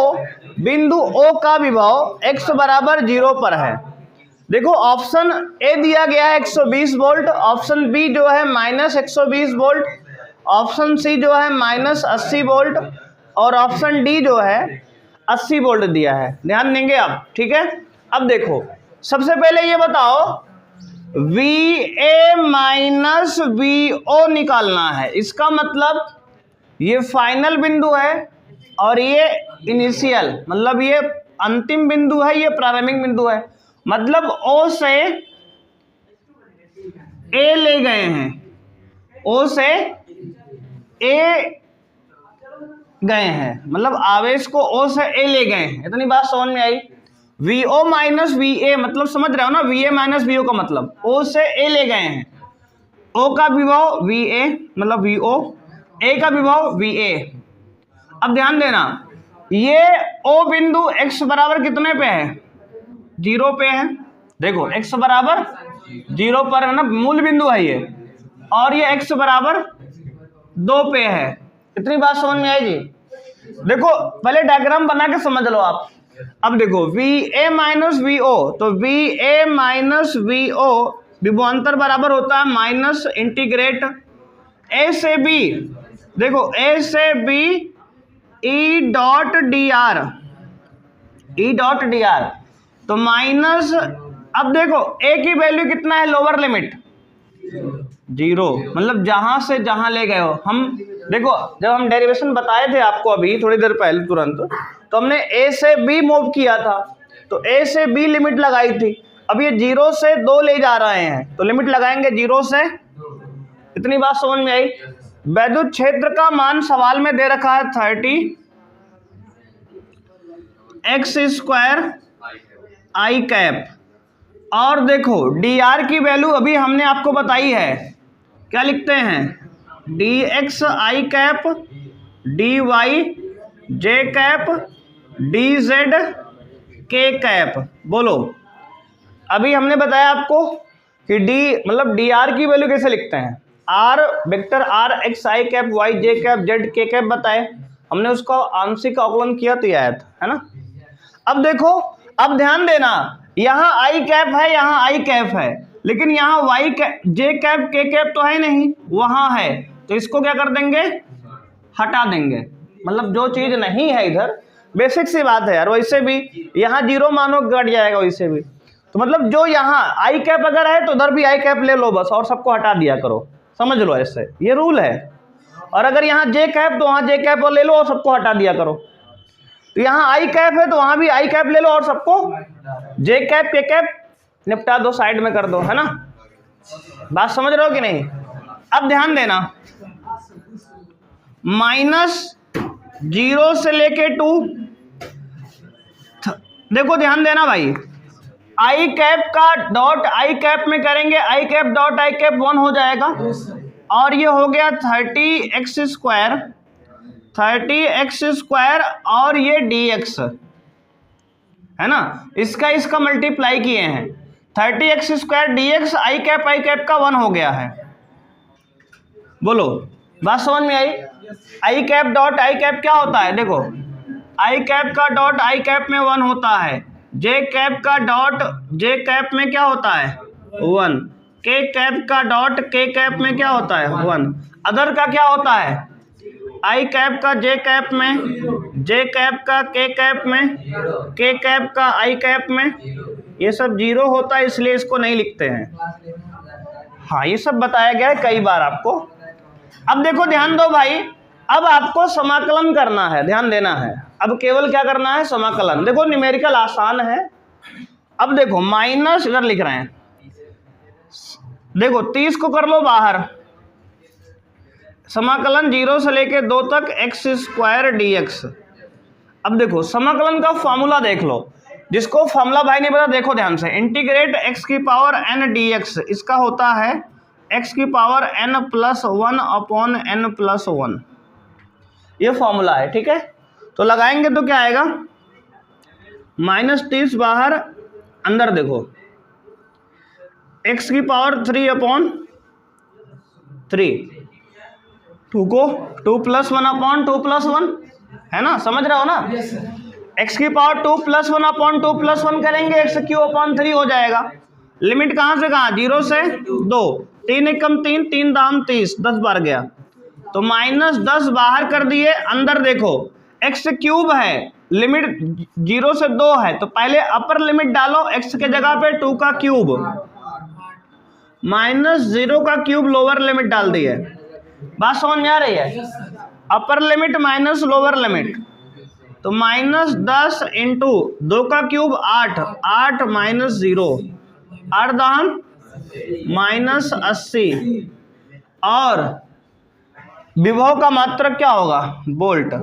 बिंदु O का विभव x बराबर 0 पर है। देखो ऑप्शन ए दिया गया है 120 वोल्ट, ऑप्शन बी जो है माइनस 120 वोल्ट, ऑप्शन सी जो है माइनस 80 वोल्ट, और ऑप्शन डी जो है 80 वोल्ट दिया है। ध्यान देंगे आप, ठीक है। अब देखो सबसे पहले ये बताओ VA माइनस VO निकालना है। इसका मतलब ये फाइनल बिंदु है और ये इनिशियल, मतलब ये अंतिम बिंदु है, ये प्रारंभिक बिंदु है। मतलब O से A ले गए हैं, O से A गए हैं, मतलब आवेश को O से A ले गए हैं। इतनी बात समझ में आई। VO माइनस VA मतलब समझ रहे हो ना, VA माइनस VO का मतलब O से A ले गए हैं। O का विभव VA मतलब VO, A का विभव VA। अब ध्यान देना, ये O बिंदु x बराबर कितने पे है? 0 पे है। देखो x बराबर 0 पर है ना, मूल बिंदु है ये, और ये x बराबर 2 पे है। इतनी बात समझ में आई जी। देखो पहले डायग्राम बना के समझ लो आप। अब देखो VA माइनस VO, तो VA माइनस VO विभवांतर बराबर होता है माइनस इंटीग्रेट A से B, देखो A से B E डॉट dr, तो माइनस, अब देखो A की वैल्यू कितना है, लोअर लिमिट 0, मतलब जहां से जहां ले गए हो। हम देखो जब हम डेरिवेशन बताए थे आपको अभी थोड़ी देर पहले तुरंत, तो हमने A से B मूव किया था, तो A से B लिमिट लगाई थी। अब ये 0 से 2 ले जा रहे हैं, तो लिमिट लगाएंगे 0 से। इतनी बात समझ में आई। वैद्युत क्षेत्र का मान सवाल में दे रखा है 30 x स्क्वायर I कैप, और देखो dr की वैल्यू अभी हमने आपको बताई है, क्या लिखते हैं, dx I cap dy j cap dz k cap. बोलो, अभी हमने बताया आपको कि d मतलब dr की वैल्यू कैसे लिखते हैं, r vector r x I cap y j cap z k cap बताए हमने, उसका आंशिक अवकलन किया तो आया था, है ना। अब देखो, अब ध्यान देना, यहाँ I कैप है, यहाँ I कैप है, लेकिन यहाँ y j cap k cap तो है नहीं, वहां है, तो इसको क्या कर देंगे, हटा देंगे। मतलब जो चीज नहीं है इधर, बेसिक सी बात है यार, वैसे भी यहाँ 0 मानो कट जाएगा वैसे भी, तो मतलब जो यहाँ I कैप अगर है तो उधर भी I कैप ले लो बस, और सबको हटा दिया करो, समझ लो ऐसे, ये रूल है। और अगर यहाँ j कैप तो वहाँ j कैप और ले लो और सबको हटा दिया करो। तो यहाँ I कैप है तो वहां भी I कैप ले लो और सबको j कैप k कैप निपटा दो, साइड में कर दो, है ना। बात समझ रहे हो कि नहीं। अब ध्यान देना, -0 से लेके 2, देखो ध्यान देना भाई, I कैप का डॉट I कैप में करेंगे, I cap dot I cap 1 हो जाएगा, और ये हो गया 30x स्क्वायर और ये dx, है ना, इसका मल्टीप्लाई किए हैं, 30x square dx I cap का 1 हो गया है। बोलो, बात समझ में आई। I cap dot I cap क्या होता है, देखो I कैप का डॉट I कैप में 1 होता है, J कैप का डॉट J कैप में क्या होता है 1, K कैप का डॉट K कैप में क्या होता है 1, अदर का क्या होता है I कैप का J कैप में, J कैप का K कैप में, K कैप का I कैप में, ये सब 0 होता है, इसलिए इसको नहीं लिखते हैं। हाँ, ये सब बताया गया है कई बार आपको। अब देखो ध्यान दो भाई, अब आपको समाकलन करना है, ध्यान देना है। अब केवल क्या करना है, समाकलन। देखो न्यूमेरिकल आसान है। अब देखो माइनस इधर लिख रहे हैं, देखो 30 को कर लो बाहर, समाकलन 0 से लेके 2 तक x स्क्वायर dx। अब देखो समाकलन का फॉर्मूला देख लो, जिसको फॉर्मूला भाई नहीं पता देखो ध्यान से, इंटीग्रेट x की पावर n dx, इसका होता है x की power n plus 1 upon n plus 1, ये फॉर्मूला है, ठीक है। तो लगाएंगे तो क्या आएगा, -30 बाहर, अंदर देखो x की पावर 3 अपॉन 3, 2 को 2 प्लस 1 अपॉन 2 प्लस 1, है ना, समझ रहे हो ना। x की पावर 2 प्लस 1 अपॉन 2 प्लस 1 करेंगे, x क्यू अपॉन 3 हो जाएगा। लिमिट कहाँ से कहाँ, 0 से 2, 3 एकम 3, 3 दाम 30, 10 बार गया, तो -10 बाहर कर दिए, अंदर देखो एक्स क्यूब है, लिमिट 0 से 2 है, तो पहले अपर लिमिट डालो एक्स के जगह पे 2 का क्यूब माइनस 0 का क्यूब लोअर लिमिट डाल दी है। बात समझ में आ रही है? Upper limit minus lower limit, तो -10 इंटू 2 का क्यूब 8, 8 माइनस 0, 8 दान -80, और विभव का मात्रक क्या होगा? वोल्ट।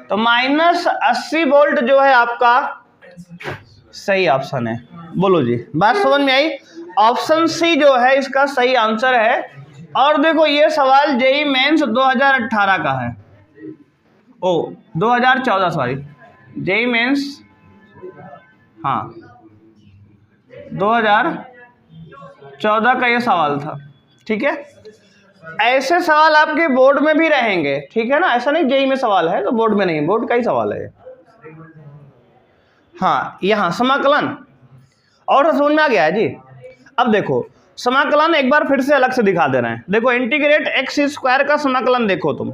तो -80 वोल्ट जो है आपका सही ऑप्शन है। बोलो जी, बात समझ में आई? ऑप्शन सी जो है इसका सही आंसर है। और देखो ये सवाल जेईई मेंस 2018 का है, 2014 सॉरी, जेईई मेंस, हाँ 2014 का ये सवाल था। ठीक है, ऐसे सवाल आपके बोर्ड में भी रहेंगे, ठीक है ना, ऐसा नहीं जेईई में सवाल है तो बोर्ड में नहीं, बोर्ड का ही सवाल है। हाँ, यहाँ समाकलन और समझ में आ गया है जी। अब देखो समाकलन एक बार फिर से अलग से दिखा दे रहे हैं। देखो इंटीग्रेट एक्स स्क्वायर का समाकलन देखो तुम,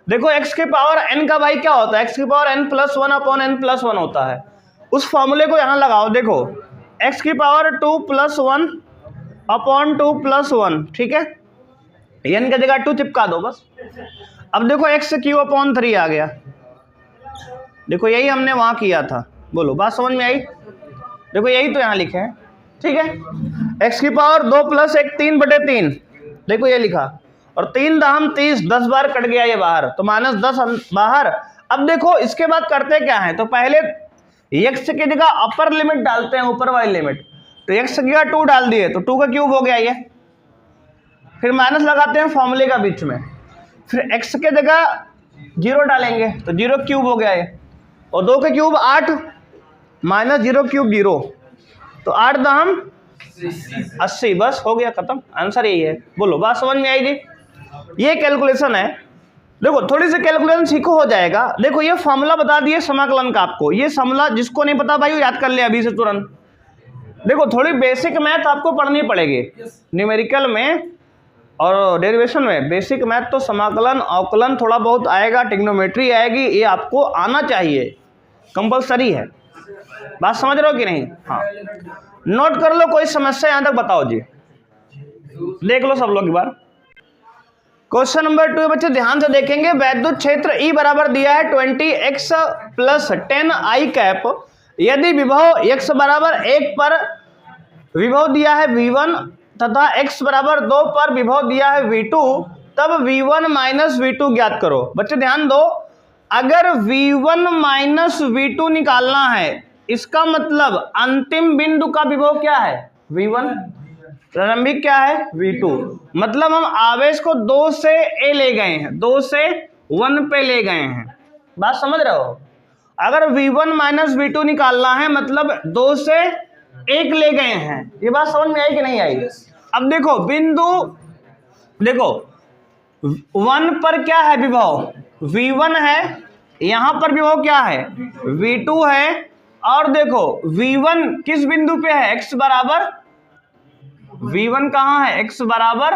देखो एक्स के पावर n का भाई क्या होता है? एक्स की पावर n+1 अपॉन n+1 होता है। उस फॉर्मूले को यहाँ लगाओ, देखो एक्स की पावर 2+1 अपॉन 2+1, ठीक है, n की जगह 2 चिपका दो बस। अब देखो एक्स क्यू अपॉन 3 आ गया, देखो यही हमने वहाँ किया था। बोलो, बात समझ में आई? देखो यही तो यहाँ लिखे हैं, ठीक है। एक्स की पावर 2 + 1 3/3, देखो ये लिखा, और 3 दाम 30, 10 बार कट गया ये बाहर, तो -10 बाहर। अब देखो इसके बाद करते क्या है, तो पहले एक्स की जगह अपर लिमिट डालते हैं, ऊपर वाली लिमिट, तो एक्स की जगह 2 डाल दिए तो 2 का क्यूब हो गया ये, फिर माइनस लगाते हैं फॉर्मूले का बीच में, फिर एक्स के जगह 0 डालेंगे तो 0 क्यूब हो गया ये, और 2 का क्यूब 8 -0 क्यूब 0, तो 8 दाम 80, बस हो गया, खत्म, आंसर यही है। बोलो, बात समझ में आई जी? ये कैलकुलेशन है। देखो थोड़ी सी कैलकुलेशन सीखो, हो जाएगा। देखो ये फॉर्मूला बता दिए समाकलन का आपको, ये फॉर्मूला जिसको नहीं पता भाई वो याद कर ले अभी से तुरंत। देखो थोड़ी बेसिक मैथ आपको पढ़नी पड़ेगी, न्यूमेरिकल में और डेरिवेशन में बेसिक मैथ तो समाकलन अवकलन थोड़ा बहुत आएगा, ट्रिग्नोमेट्री आएगी, ये आपको आना चाहिए, कंपलसरी है। बात समझ रहे हो कि नहीं? हाँ, नोट कर लो, कोई समस्या यहां तक बताओ जी, देख लो सब लोग एक बार। क्वेश्चन नंबर 2 बच्चे ध्यान से देखेंगे। वैद्युत क्षेत्र E बराबर दिया है 20x + 10i कैप, यदि विभव x बराबर 1 पर विभव दिया है v1 तथा x बराबर 2 पर विभव दिया है v2, तब v1 - v2 ज्ञात करो। बच्चे ध्यान दो, अगर v1 - v2 निकालना है, इसका मतलब अंतिम बिंदु का विभव क्या है? v1, प्रारंभिक क्या है? v2, मतलब हम आवेश को 2 से a ले गए हैं, 2 से 1 पे ले गए हैं। बात समझ रहे हो? अगर v1 - v2 निकालना है मतलब 2 से 1 ले गए हैं। ये बात समझ में आई कि नहीं आई? अब देखो बिंदु, देखो 1 पर क्या है विभव? v1 है, यहां पर विभव क्या है? v2 है, और देखो v1 किस बिंदु पे है? x बराबर, v1 कहाँ है? x बराबर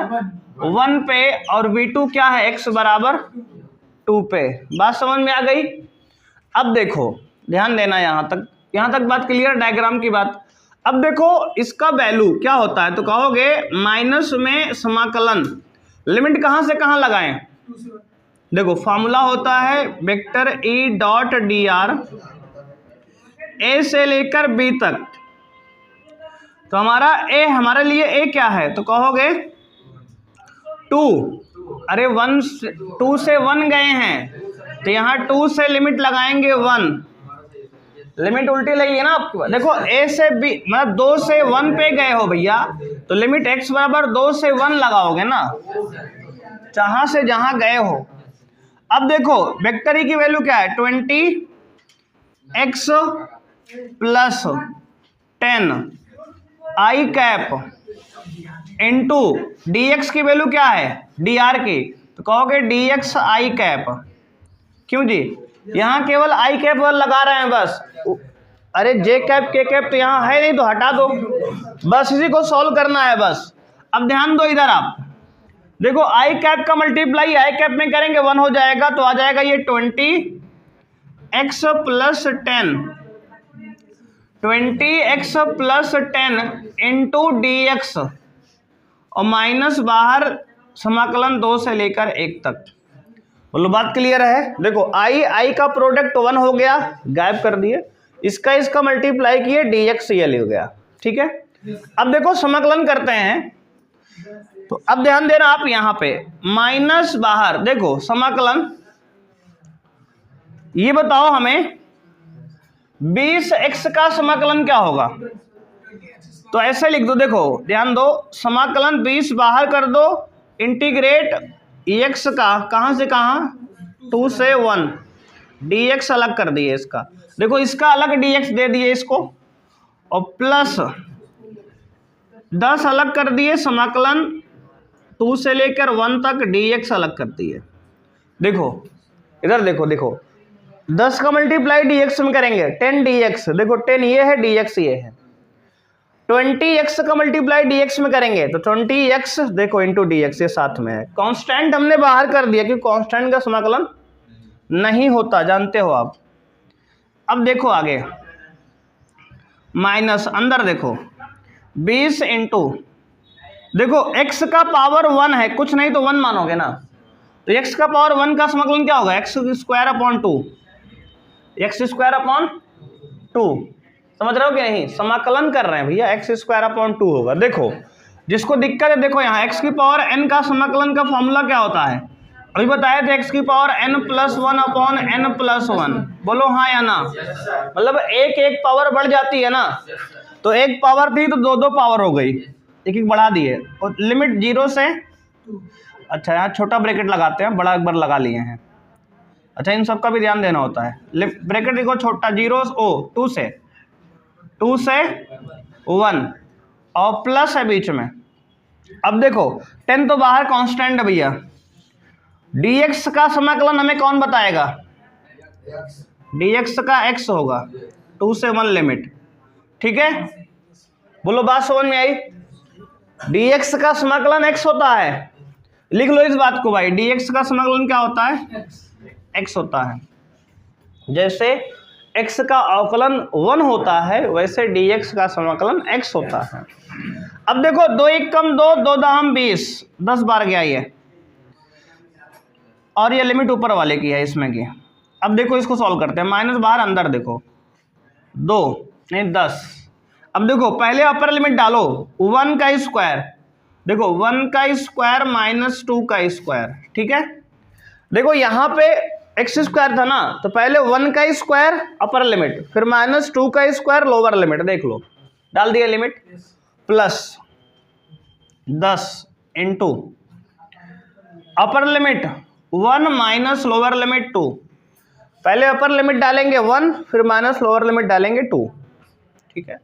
1 पे, और v2 क्या है? x बराबर 2 पे। बात समझ में आ गई? अब देखो ध्यान देना, यहां तक बात क्लियर, डायग्राम की बात। अब देखो इसका वैल्यू क्या होता है, तो कहोगे माइनस में समाकलन, लिमिट कहां से कहां लगाएं? देखो फॉर्मूला होता है वेक्टर E.dr ए से लेकर बी तक, तो हमारा ए, हमारे लिए ए क्या है, तो कहोगे 2, अरे 2 से 1 गए हैं तो यहाँ 2 से लिमिट लगाएंगे 1, लिमिट उल्टी लगी है ना आपको। देखो ए से बी मतलब 2 से 1 पे गए हो भैया, तो लिमिट x बराबर 2 से 1 लगाओगे ना, जहां से जहां गए हो। अब देखो वेक्टर की वैल्यू क्या है? 20x + 10i cap into dx की वैल्यू क्या है? dr की, तो कहोगे dx i कैप। क्यों जी? यहाँ केवल आई कैप लगा रहे हैं बस, अरे जे कैप के कैप तो यहाँ है नहीं, तो हटा दो, बस इसी को सॉल्व करना है बस। अब ध्यान दो इधर, आप देखो आई कैप का मल्टीप्लाई आई कैप में करेंगे 1 हो जाएगा, तो आ जाएगा ये 20 20x plus 10 20x plus 10 into dx और माइनस बाहर समाकलन 2 से लेकर 1 तक। बोलो बात क्लियर है। देखो आई का प्रोडक्ट 1 हो गया, गायब कर दिए, इसका मल्टीप्लाई किए, dx ये हो गया। ठीक है, अब देखो समाकलन करते हैं, तो अब ध्यान देना आप यहां पे माइनस बाहर, देखो समाकलन, ये बताओ हमें 20x का समाकलन क्या होगा। तो ऐसे लिख दो, देखो ध्यान दो, समाकलन 20 बाहर कर दो, इंटीग्रेट x का कहां से कहां 2 से 1, dx अलग कर दिए इसका, देखो इसका अलग dx दे दिए इसको, और प्लस 10 अलग कर दिए, समाकलन 2 से लेकर 1 तक dx अलग कर दिए। देखो इधर देखो 10 का मल्टीप्लाई dx में करेंगे 10 dx, देखो 10 ये है, dx ये है। 20x का मल्टीप्लाई dx में करेंगे तो 20x देखो इंटू dx, ये साथ में है। कांस्टेंट हमने बाहर कर दिया क्योंकि कांस्टेंट का समाकलन नहीं होता, जानते हो आप। अब देखो आगे माइनस, अंदर देखो 20 इंटू, देखो x का पावर 1 है, कुछ नहीं तो 1 मानोगे ना, तो x का पावर 1 का समाकलन क्या होगा, x square upon 2, x square upon 2, समझ रहे हो कि नहीं, समाकलन कर रहे हैं भैया, x स्क्वायर अपॉन 2 होगा। देखो जिसको दिक्कत है, देखो यहाँ x की पावर n का समाकलन का फॉर्मूला क्या होता है, अभी बताया था, x की power n plus 1 upon n plus 1, बोलो हाँ या ना, मतलब एक पावर बढ़ जाती है ना, तो एक पावर थी तो दो पावर हो गई, एक बढ़ा दिए, और लिमिट 0 से, अच्छा यहाँ छोटा ब्रैकेट लगाते हैं, बड़ा एक बार लगा लिए हैं, अच्छा इन सब का भी ध्यान देना होता है, ब्रैकेट देखो छोटा 2 से 1 और प्लस है बीच में। अब देखो 10 तो बाहर कांस्टेंट है भैया, dx का समाकलन हमें कौन बताएगा, dx का x होगा, 2 से 1 लिमिट, ठीक है, बोलो बात समझ में आई। dx का समाकलन x होता है, लिख लो इस बात को भाई, dx का समाकलन क्या होता है, x होता है। जैसे x का अवकलन 1 होता है, वैसे dx का समाकलन x होता है। अब देखो 2 1 कम 2, 2 दाम 20, 10 बार गया ये, और ये लिमिट ऊपर वाले की है इसमें की। अब देखो इसको सॉल्व करते हैं, माइनस बाहर अंदर देखो 2 नहीं 10। अब देखो पहले अपर लिमिट डालो, 1 का स्क्वायर, देखो 1 का स्क्वायर माइनस 2 का स्क्वायर, ठीक है। देखो यहाँ पे एक्स स्क्वायर था ना, तो पहले 1 का स्क्वायर अपर लिमिट, फिर माइनस 2 का स्क्वायर लोअर लिमिट, देख लो डाल दिया limit, plus 10 into upper limit 1 minus lower limit 2, पहले अपर लिमिट डालेंगे 1, फिर माइनस लोअर लिमिट डालेंगे 2, ठीक है।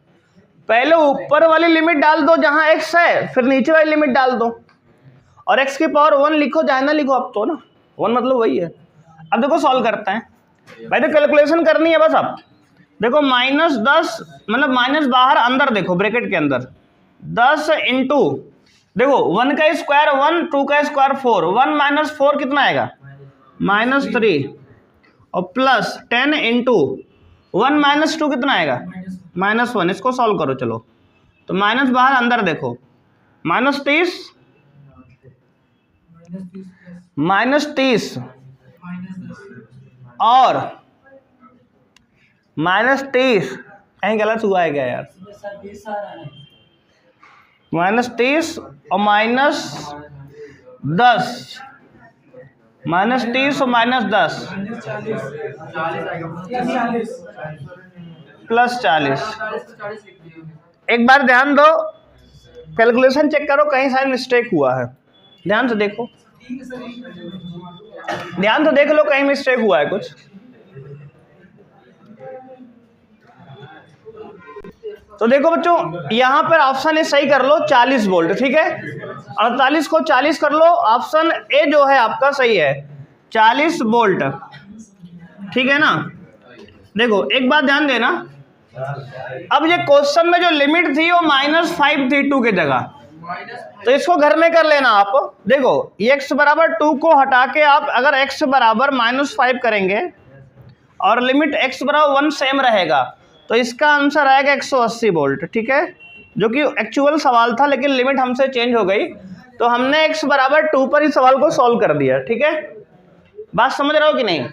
पहले ऊपर वाली लिमिट डाल दो जहां x है, फिर नीचे वाली लिमिट डाल दो, और x की पावर 1 लिखो चाहे ना लिखो, अब तो ना 1 मतलब वही है। अब देखो सॉल्व करते हैं भाई, तो कैलकुलेशन करनी है बस। अब देखो माइनस 10 मतलब माइनस बाहर अंदर देखो ब्रैकेट के अंदर 10 इंटू, देखो 1 का स्क्वायर 1, 2 का स्क्वायर 4, 1 माइनस 4 कितना आएगा माइनस 3, और प्लस 10 इंटू 1 माइनस 2 कितना आएगा माइनस 1। इसको सॉल्व करो चलो, तो माइनस बाहर अंदर देखो माइनस 30 और माइनस 30, कहीं गलत हुआ है क्या यार, माइनस 30 और माइनस 10, माइनस 30 और माइनस 10 प्लस 40। एक बार ध्यान दो, कैलकुलेशन चेक करो कहीं शायद मिस्टेक हुआ है, ध्यान से देखो, ध्यान से देख लो कहीं मिस्टेक हुआ है कुछ। तो देखो बच्चों यहां पर ऑप्शन ए सही कर लो 40 वोल्ट, ठीक है, 48 को 40 कर लो, ऑप्शन ए जो है आपका सही है 40 वोल्ट, ठीक है ना। देखो एक बात ध्यान देना, अब ये क्वेश्चन में जो लिमिट थी वो -5 थी 2 की जगह, तो इसको घर में कर लेना आप। देखो x बराबर 2 को हटा के आप अगर x बराबर -5 करेंगे और लिमिट x बराबर 1 सेम रहेगा, तो इसका आंसर आएगा 180 वोल्ट। ठीक है, जो कि एक्चुअल सवाल था, लेकिन लिमिट हमसे चेंज हो गई, तो हमने x बराबर 2 पर इस सवाल को सॉल्व कर दिया। ठीक है, बात समझ रहे हो कि नहीं?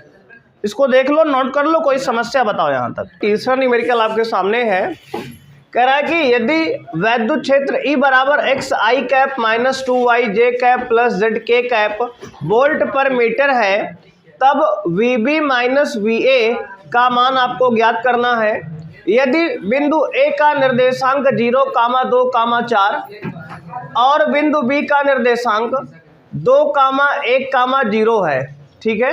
इसको देख लो, नोट कर लो, कोई समस्या बताओ यहाँ तक। तीसरा न्यूमेरिकल आपके सामने है, कह रहा है कि यदि वैद्युत क्षेत्र E बराबर एक्स आई कैप माइनस 2y जे कैप प्लस जेड के कैप वोल्ट पर मीटर है, तब VB माइनस VA का मान आपको ज्ञात करना है। यदि बिंदु A का निर्देशांक 0, 2, 4 और बिंदु B का निर्देशांक 2, 1, 0 है। ठीक है,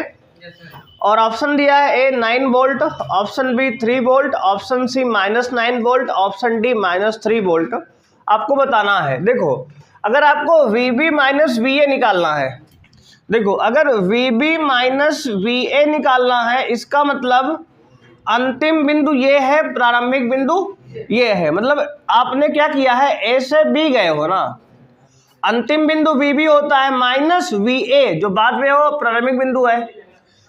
और ऑप्शन दिया है A 9 volt, option B 3 volt, option C -9 volt, option D -3 volt. आपको बताना है। देखो, अगर आपको VB माइनस VA निकालना है, देखो अगर VB माइनस VA निकालना है, इसका मतलब अंतिम बिंदु ये है, प्रारंभिक बिंदु ये है, मतलब आपने क्या किया है, A से B गए हो ना। अंतिम बिंदु VB होता है माइनस VA, जो बाद में हो प्रारंभिक बिंदु है।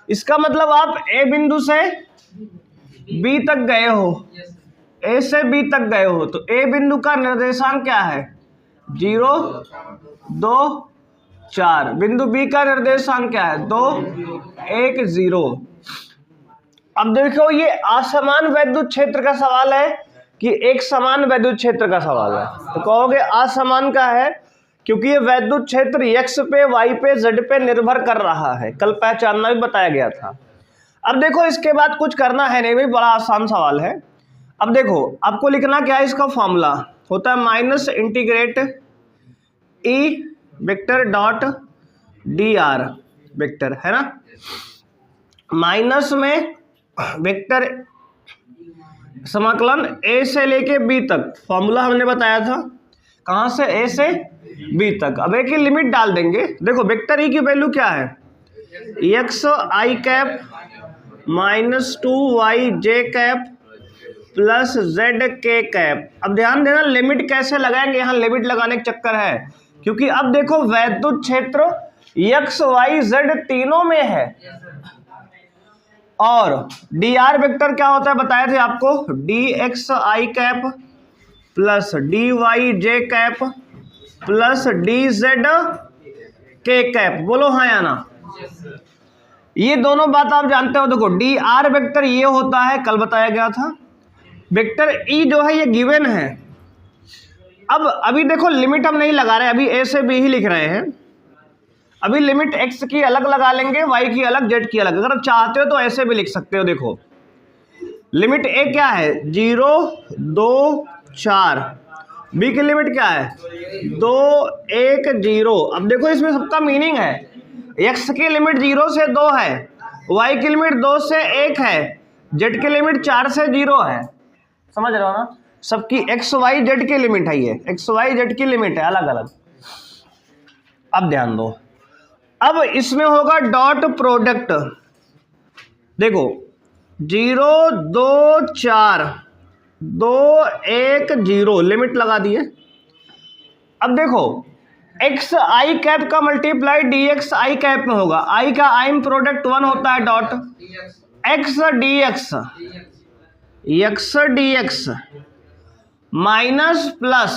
इसका मतलब आप A बिंदु से B तक गए हो, A से B तक गए हो, तो A बिंदु का निर्देशांक क्या है, 0, 2, 4। बिंदु B का निर्देशांक क्या है, 2, 1, 0। अब देखो, ये असमान वैद्युत क्षेत्र का सवाल है कि एक समान वैद्युत क्षेत्र का सवाल है, तो कहोगे असमान का है, क्योंकि ये वैद्युत क्षेत्र x पे, y पे, z पे निर्भर कर रहा है। कल पहचानना भी बताया गया था। अब देखो, इसके बाद कुछ करना है नहीं भाई, बड़ा आसान सवाल है। अब देखो, आपको लिखना क्या है, इसका फॉर्मूला होता है minus integrate E vector dot dr vector, है ना। माइनस में वेक्टर समाकलन A से लेके B तक, फॉर्मूला हमने बताया था, कहाँ से, A से B तक। अब एक ही लिमिट डाल देंगे। देखो, वेक्टर E की वैल्यू क्या है, एक्स आई कैप माइनस 2y जे कैप प्लस जेड के कैप। अब ध्यान देना, लिमिट कैसे लगाएंगे, यहाँ लिमिट लगाने का चक्कर है, क्योंकि अब देखो वैद्युत क्षेत्र x, y, z तीनों में है, और dr वेक्टर क्या होता है बताए थे आपको, dx आई कैप प्लस dy जे कैप प्लस dz के कैप। बोलो हाँ या ना। ये दोनों बात आप जानते हो। देखो, dr वेक्टर ये होता है, कल बताया गया था। वेक्टर E जो है ये गिवन है। अब अभी देखो, लिमिट हम नहीं लगा रहे, अभी A से B ही लिख रहे हैं। अभी लिमिट x की अलग लगा लेंगे, y की अलग, z की अलग। अगर चाहते हो तो ऐसे भी लिख सकते हो। देखो, लिमिट A क्या है, 0, 2, 4। B की लिमिट क्या है, 2, 1, 0। अब देखो, इसमें सबका मीनिंग है। x की लिमिट 0 से 2 है, y की लिमिट 2 से 1 है, z की लिमिट 4 से 0 है। समझ रहे हो ना, सबकी x, y, z की लिमिट है, ये x, y, z की लिमिट है अलग अलग। अब ध्यान दो, अब इसमें होगा डॉट प्रोडक्ट। देखो, 0, 2, 4, 2, 1, 0 लिमिट लगा दिए। अब देखो, एक्स आई कैप का मल्टीप्लाई dx आई कैप में होगा, आई का आइम प्रोडक्ट 1 होता है, dot x dx minus plus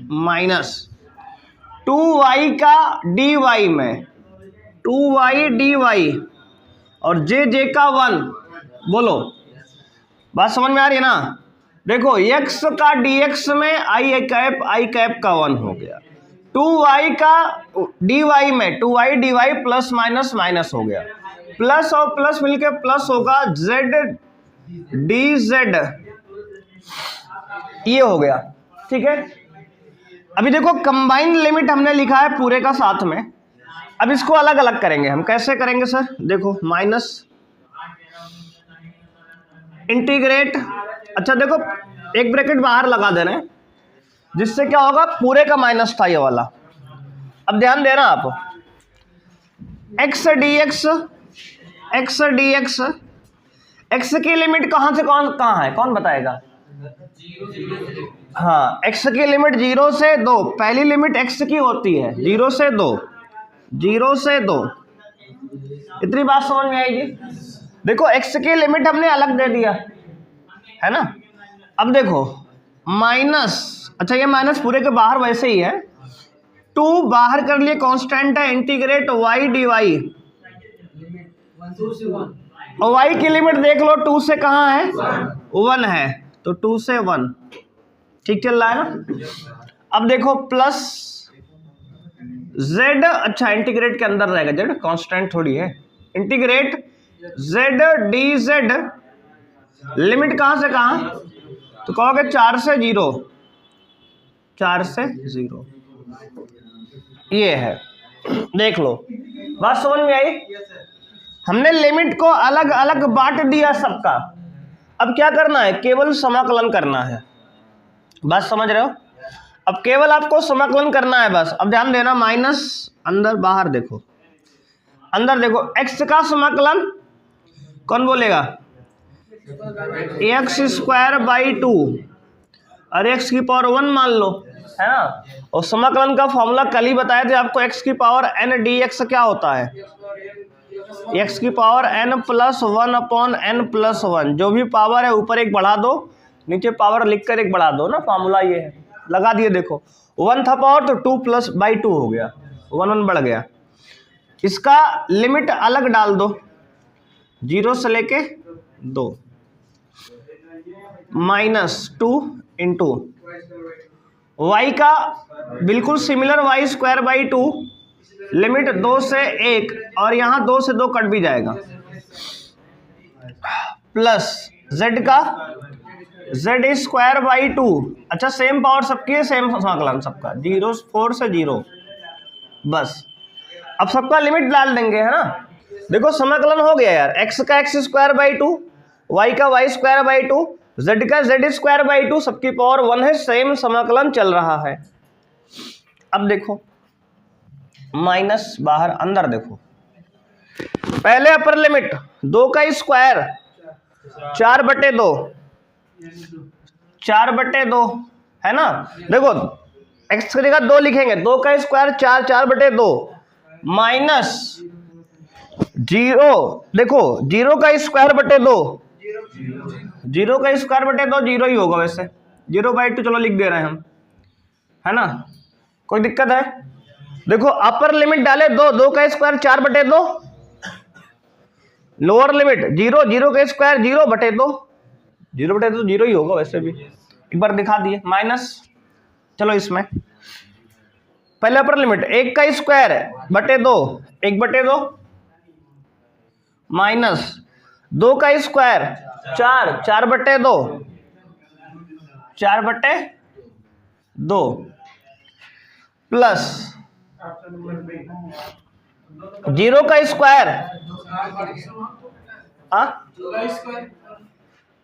minus 2y का dy में, 2y dy और जे का 1। बोलो, बात समझ में आ रही है ना। देखो, x का dx में आई कैप का 1 हो गया, 2y का dy में 2y dy plus minus minus हो गया, प्लस और प्लस मिलके प्लस होगा z dz, ये हो गया। ठीक है, अभी देखो कंबाइंड लिमिट हमने लिखा है पूरे का साथ में। अब इसको अलग अलग करेंगे हम। कैसे करेंगे सर, देखो माइनस इंटीग्रेट, अच्छा देखो एक ब्रैकेट बाहर लगा देना है, जिससे क्या होगा, पूरे का माइनस था ये वाला। अब ध्यान देना आप, x dx x की लिमिट कहां से कहां है, कौन बताएगा। हाँ, x की लिमिट 0 से 2, पहली लिमिट x की होती है 0 से 2, 0 से 2। इतनी बात समझ में आएगी। देखो x की लिमिट हमने अलग दे दिया है ना। अब देखो माइनस, अच्छा ये माइनस पूरे के बाहर वैसे ही है, 2 बाहर कर लिए कांस्टेंट है, इंटीग्रेट y dy, और y की लिमिट देख लो 2 से कहाँ है 1 है, तो 2 से 1 ठीक चल रहा है ना। अब देखो प्लस z, अच्छा इंटीग्रेट के अंदर रहेगा z, कांस्टेंट थोड़ी है, इंटीग्रेट z dz, लिमिट कहां से कहां, तो कहोगे 4 से 0, 4 से 0, ये है। देख लो बात समझ में आई। हमने लिमिट को अलग अलग बांट दिया सबका, अब क्या करना है, केवल समाकलन करना है, बात समझ रहे हो। अब केवल आपको समाकलन करना है बस। अब ध्यान देना, माइनस अंदर बाहर देखो, अंदर देखो x का समाकलन कौन बोलेगा, x²/2 और x की पावर 1 मान लो, है ना। और समाकलन का फॉर्मूला कल ही बताए थे आपको, x की पावर n dx क्या होता है, x की पावर n + 1/n+1, जो भी पावर है ऊपर एक बढ़ा दो, नीचे पावर लिखकर एक बढ़ा दो ना, फॉर्मूला ये है, लगा दिए। देखो 1 था पावर तो 2+/2 हो गया, 1 बढ़ गया। इसका लिमिट अलग डाल दो, 0 से लेके 2, -2 इंटू y का बिल्कुल सिमिलर y²/2, लिमिट 2 से 1, और यहाँ 2 से 2 कट भी जाएगा, प्लस z का z²/2, अच्छा सेम पावर सबकी है, सेम समाकलन सबका, 4 से 0, बस। अब सबका लिमिट डाल देंगे, है ना। देखो समाकलन हो गया यार, x का x²/2, y का y²/2, z का z²/2, सबकी पावर 1 है, सेम समाकलन चल रहा है। अब देखो माइनस बाहर अंदर देखो, पहले अपर लिमिट 2 का स्क्वायर 4/2, 4/2 है ना। देखो x की जगह 2 लिखेंगे, 2 का स्क्वायर 4, 4/2 माइनस 0, देखो 0 का स्क्वायर/2, 0 का स्क्वायर/2 0 ही होगा वैसे, 0/2 चलो लिख दे रहे हैं हम, है ना, कोई दिक्कत है। देखो अपर लिमिट डाले 2, 2 का स्क्वायर 4/2, लोअर लिमिट 0, 0 का स्क्वायर 0/2, 0/2 0 ही होगा वैसे भी, एक बार दिखा दिए। माइनस, चलो इसमें पहले अपर लिमिट 1 का स्क्वायर 2, 1/2, माइनस 2 का स्क्वायर 4, 4/2, 4/2, प्लस 0 का स्क्वायर,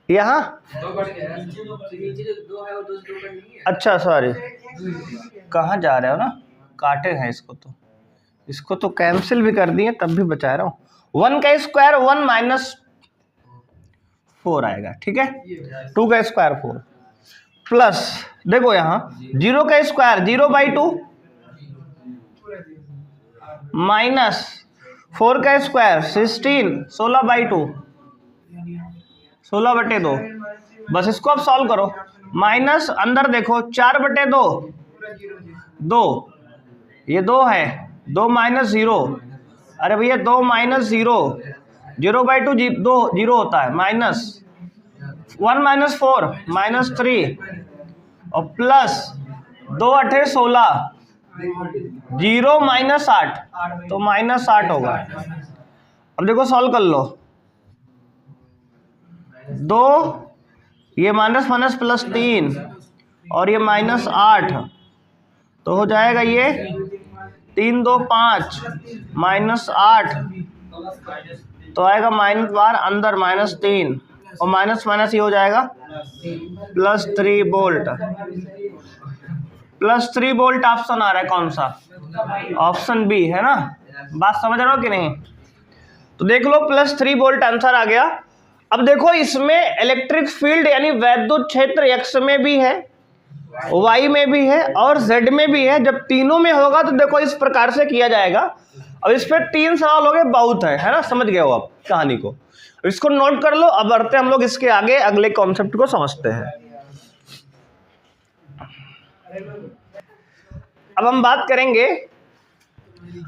यहाँ अच्छा सॉरी, कहाँ जा रहे हो ना, काटे हैं इसको तो कैंसिल भी कर दिए, तब भी बचा रहा हूँ। 1 का स्क्वायर 1 - 4 आएगा, ठीक है, 2 का स्क्वायर 4, प्लस देखो यहाँ 0 का स्क्वायर 0/2, माइनस 4 का स्क्वायर 16, 16/2, 16/2, बस इसको अब सॉल्व करो। माइनस अंदर देखो 4/2, 2, ये 2 है, 2 - 0, अरे भैया 2 - 0, 0/2 2 0 होता है, माइनस 1 - 4 -3, और प्लस 2 × 8 = 16, 0 - 8, तो -8 होगा। अब देखो सॉल्व कर लो, 2 ये माइनस प्लस 3 और ये -8, तो हो जाएगा ये 3 2 5 -8, तो आएगा माइनस बार अंदर -3, और माइनस ये हो जाएगा +3 वोल्ट, +3 वोल्ट ऑप्शन आ रहा है, कौन सा, ऑप्शन बी, है ना। बात समझ रहे हो कि नहीं। तो देख लो +3 वोल्ट आंसर आ गया। अब देखो इसमें इलेक्ट्रिक फील्ड यानी वैद्युत क्षेत्र x में भी है, y में भी है और z में भी है। जब तीनों में होगा तो देखो इस प्रकार से किया जाएगा, अब इस पे 3 सवाल हो गए, बहुत है ना, समझ गए हो आप कहानी को, इसको नोट कर लो। अब बढ़ते हम लोग इसके आगे अगले कॉन्सेप्ट को समझते हैं। अब हम बात करेंगे,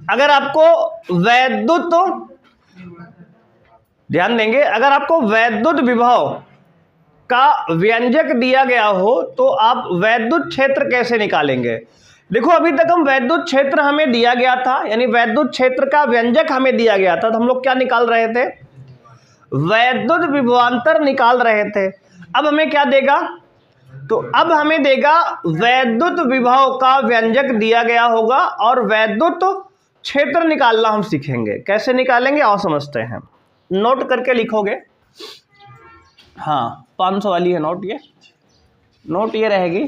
अगर आपको वैद्युत, ध्यान देंगे, अगर आपको वैद्युत विभव का व्यंजक दिया गया हो तो आप वैद्युत क्षेत्र कैसे निकालेंगे। देखो अभी तक हम वैद्युत क्षेत्र हमें दिया गया था, यानी वैद्युत क्षेत्र का व्यंजक हमें दिया गया था, तो हम लोग क्या निकाल रहे थे, वैद्युत विभवांतर निकाल रहे थे। अब हमें क्या देगा, तो अब हमें देगा वैद्युत विभव का व्यंजक दिया गया होगा और वैद्युत क्षेत्र निकालना हम सीखेंगे। कैसे निकालेंगे और समझते हैं, नोट करके लिखोगे। हाँ 500 वाली है नोट, ये नोट ये रहेगी,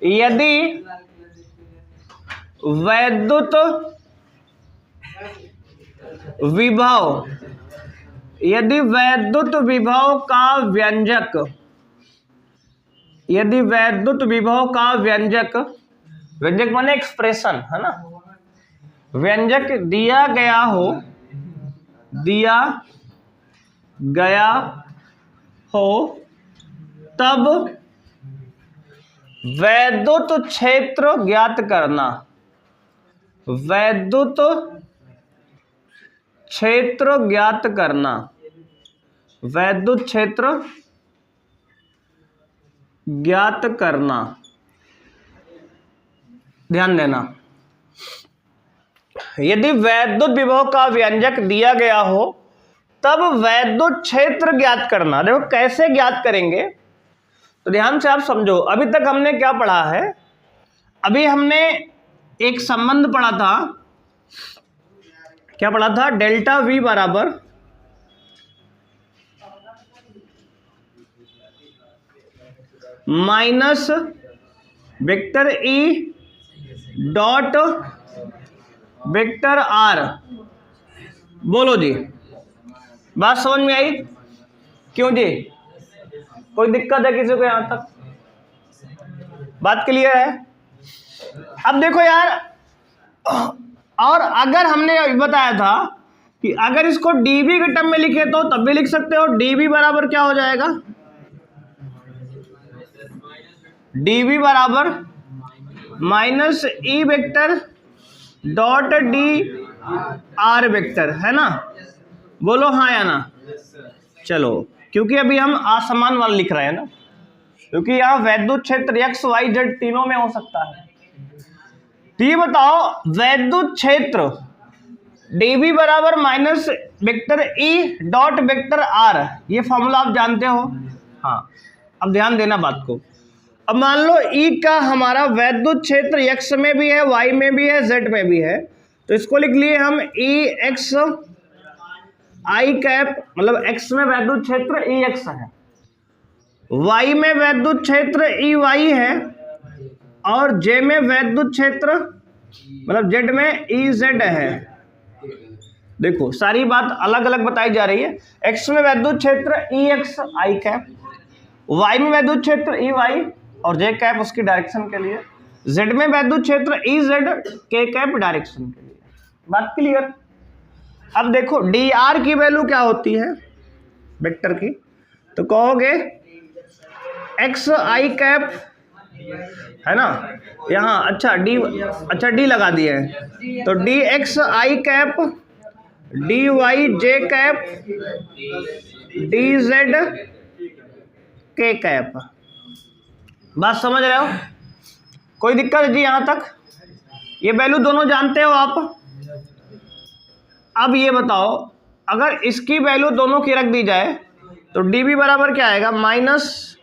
यदि वैद्युत विभव, यदि वैद्युत विभव का व्यंजक, यदि वैद्युत विभव का व्यंजक, व्यंजक माने एक्सप्रेशन है ना, व्यंजक दिया गया हो, दिया गया हो, तब वैद्युत क्षेत्र ज्ञात करना, वैद्युत क्षेत्र ज्ञात करना, वैद्युत क्षेत्र ज्ञात करना। ध्यान देना, यदि वैद्युत विभव का व्यंजक दिया गया हो तब वैद्युत क्षेत्र ज्ञात करना। देखो कैसे ज्ञात करेंगे, तो ध्यान से आप समझो। अभी तक हमने क्या पढ़ा है, अभी हमने एक संबंध पढ़ा था, क्या पढ़ा था, डेल्टा V बराबर minus vector E dot vector R। बोलो जी, बात समझ में आई? क्यों जी, कोई दिक्कत है किसी को यहां तक? बात क्लियर है? अब देखो यार, और अगर हमने बताया था कि अगर इसको dV के टर्म में लिखे तो तब भी लिख सकते हो। dV बराबर क्या हो जाएगा, dV बराबर minus E vector dot DR vector, है ना? बोलो हाँ या ना? चलो, क्योंकि अभी हम असमान वाला लिख रहे हैं ना, क्योंकि यहाँ वैद्युत क्षेत्र x y z तीनों में हो सकता है। तो ये बताओ वैद्युत क्षेत्र dV बराबर minus vector E dot vector R, ये फॉर्मूला आप जानते हो? हाँ, अब ध्यान देना बात को। अब मान लो E का हमारा वैद्युत क्षेत्र x में भी है, y में भी है, z में भी है, तो इसको लिख लिए हम E x I कैप, मतलब x में वैद्युत क्षेत्र E x है, y में वैद्युत क्षेत्र E y है, और j में वैद्युत क्षेत्र मतलब z में E z है। देखो सारी बात अलग अलग बताई जा रही है। x में वैद्युत क्षेत्र E x I cap, y में वैद्युत क्षेत्र E y और j कैप उसकी डायरेक्शन के लिए, z में वैद्युत क्षेत्र E z k cap direction के लिए। बात क्लियर? अब देखो dr की वैल्यू क्या होती है वेक्टर की, तो कहोगे x I कैप, है ना, यहाँ अच्छा d लगा दिए हैं, तो dx I cap dy j cap dz k cap. बात समझ रहे हो? कोई दिक्कत जी यहाँ तक? ये वैल्यू दोनों जानते हो आप? अब ये बताओ, अगर इसकी वैल्यू दोनों की रख दी जाए तो dV बराबर क्या आएगा, minus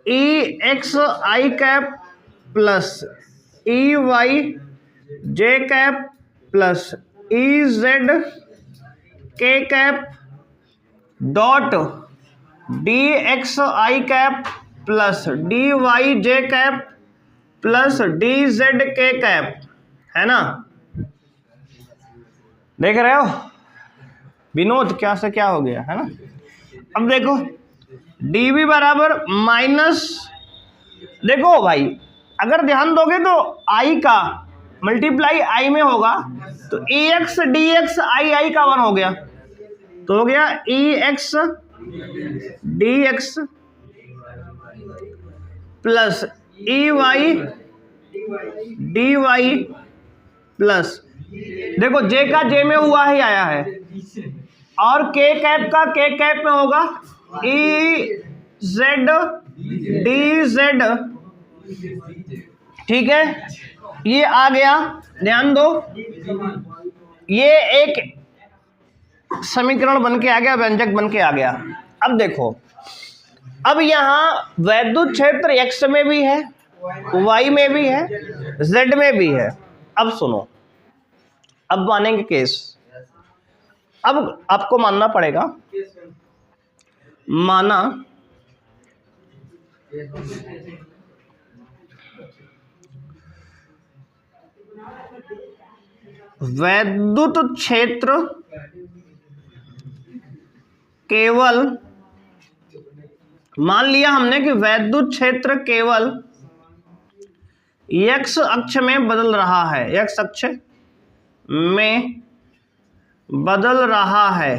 E x I cap plus E y j cap plus E z k cap dot dx I cap plus dy j cap plus dz k cap, है ना? देख रहे हो विनोद, क्या से क्या हो गया, है ना? अब देखो dV बराबर माइनस, देखो भाई अगर ध्यान दोगे तो I का मल्टीप्लाई आई में होगा तो E X D X I का 1 हो गया, तो हो गया E X D X plus E Y D Y plus, देखो जे का जे में हुआ ही आया है, और के कैप का के कैप में होगा ई जेड डी जेड, ठीक है, ये आ गया। ध्यान दो, ये एक समीकरण बन के आ गया, व्यंजक बन के आ गया। अब देखो, अब यहां वैद्युत क्षेत्र एक्स में भी है, वाई में भी है, जेड में भी है। अब सुनो, अब मानेंगे केस, अब आपको मानना पड़ेगा, माना वैद्युत क्षेत्र केवल, मान लिया हमने कि वैद्युत क्षेत्र केवल एक्स अक्ष में बदल रहा है, एक्स अक्ष में बदल रहा है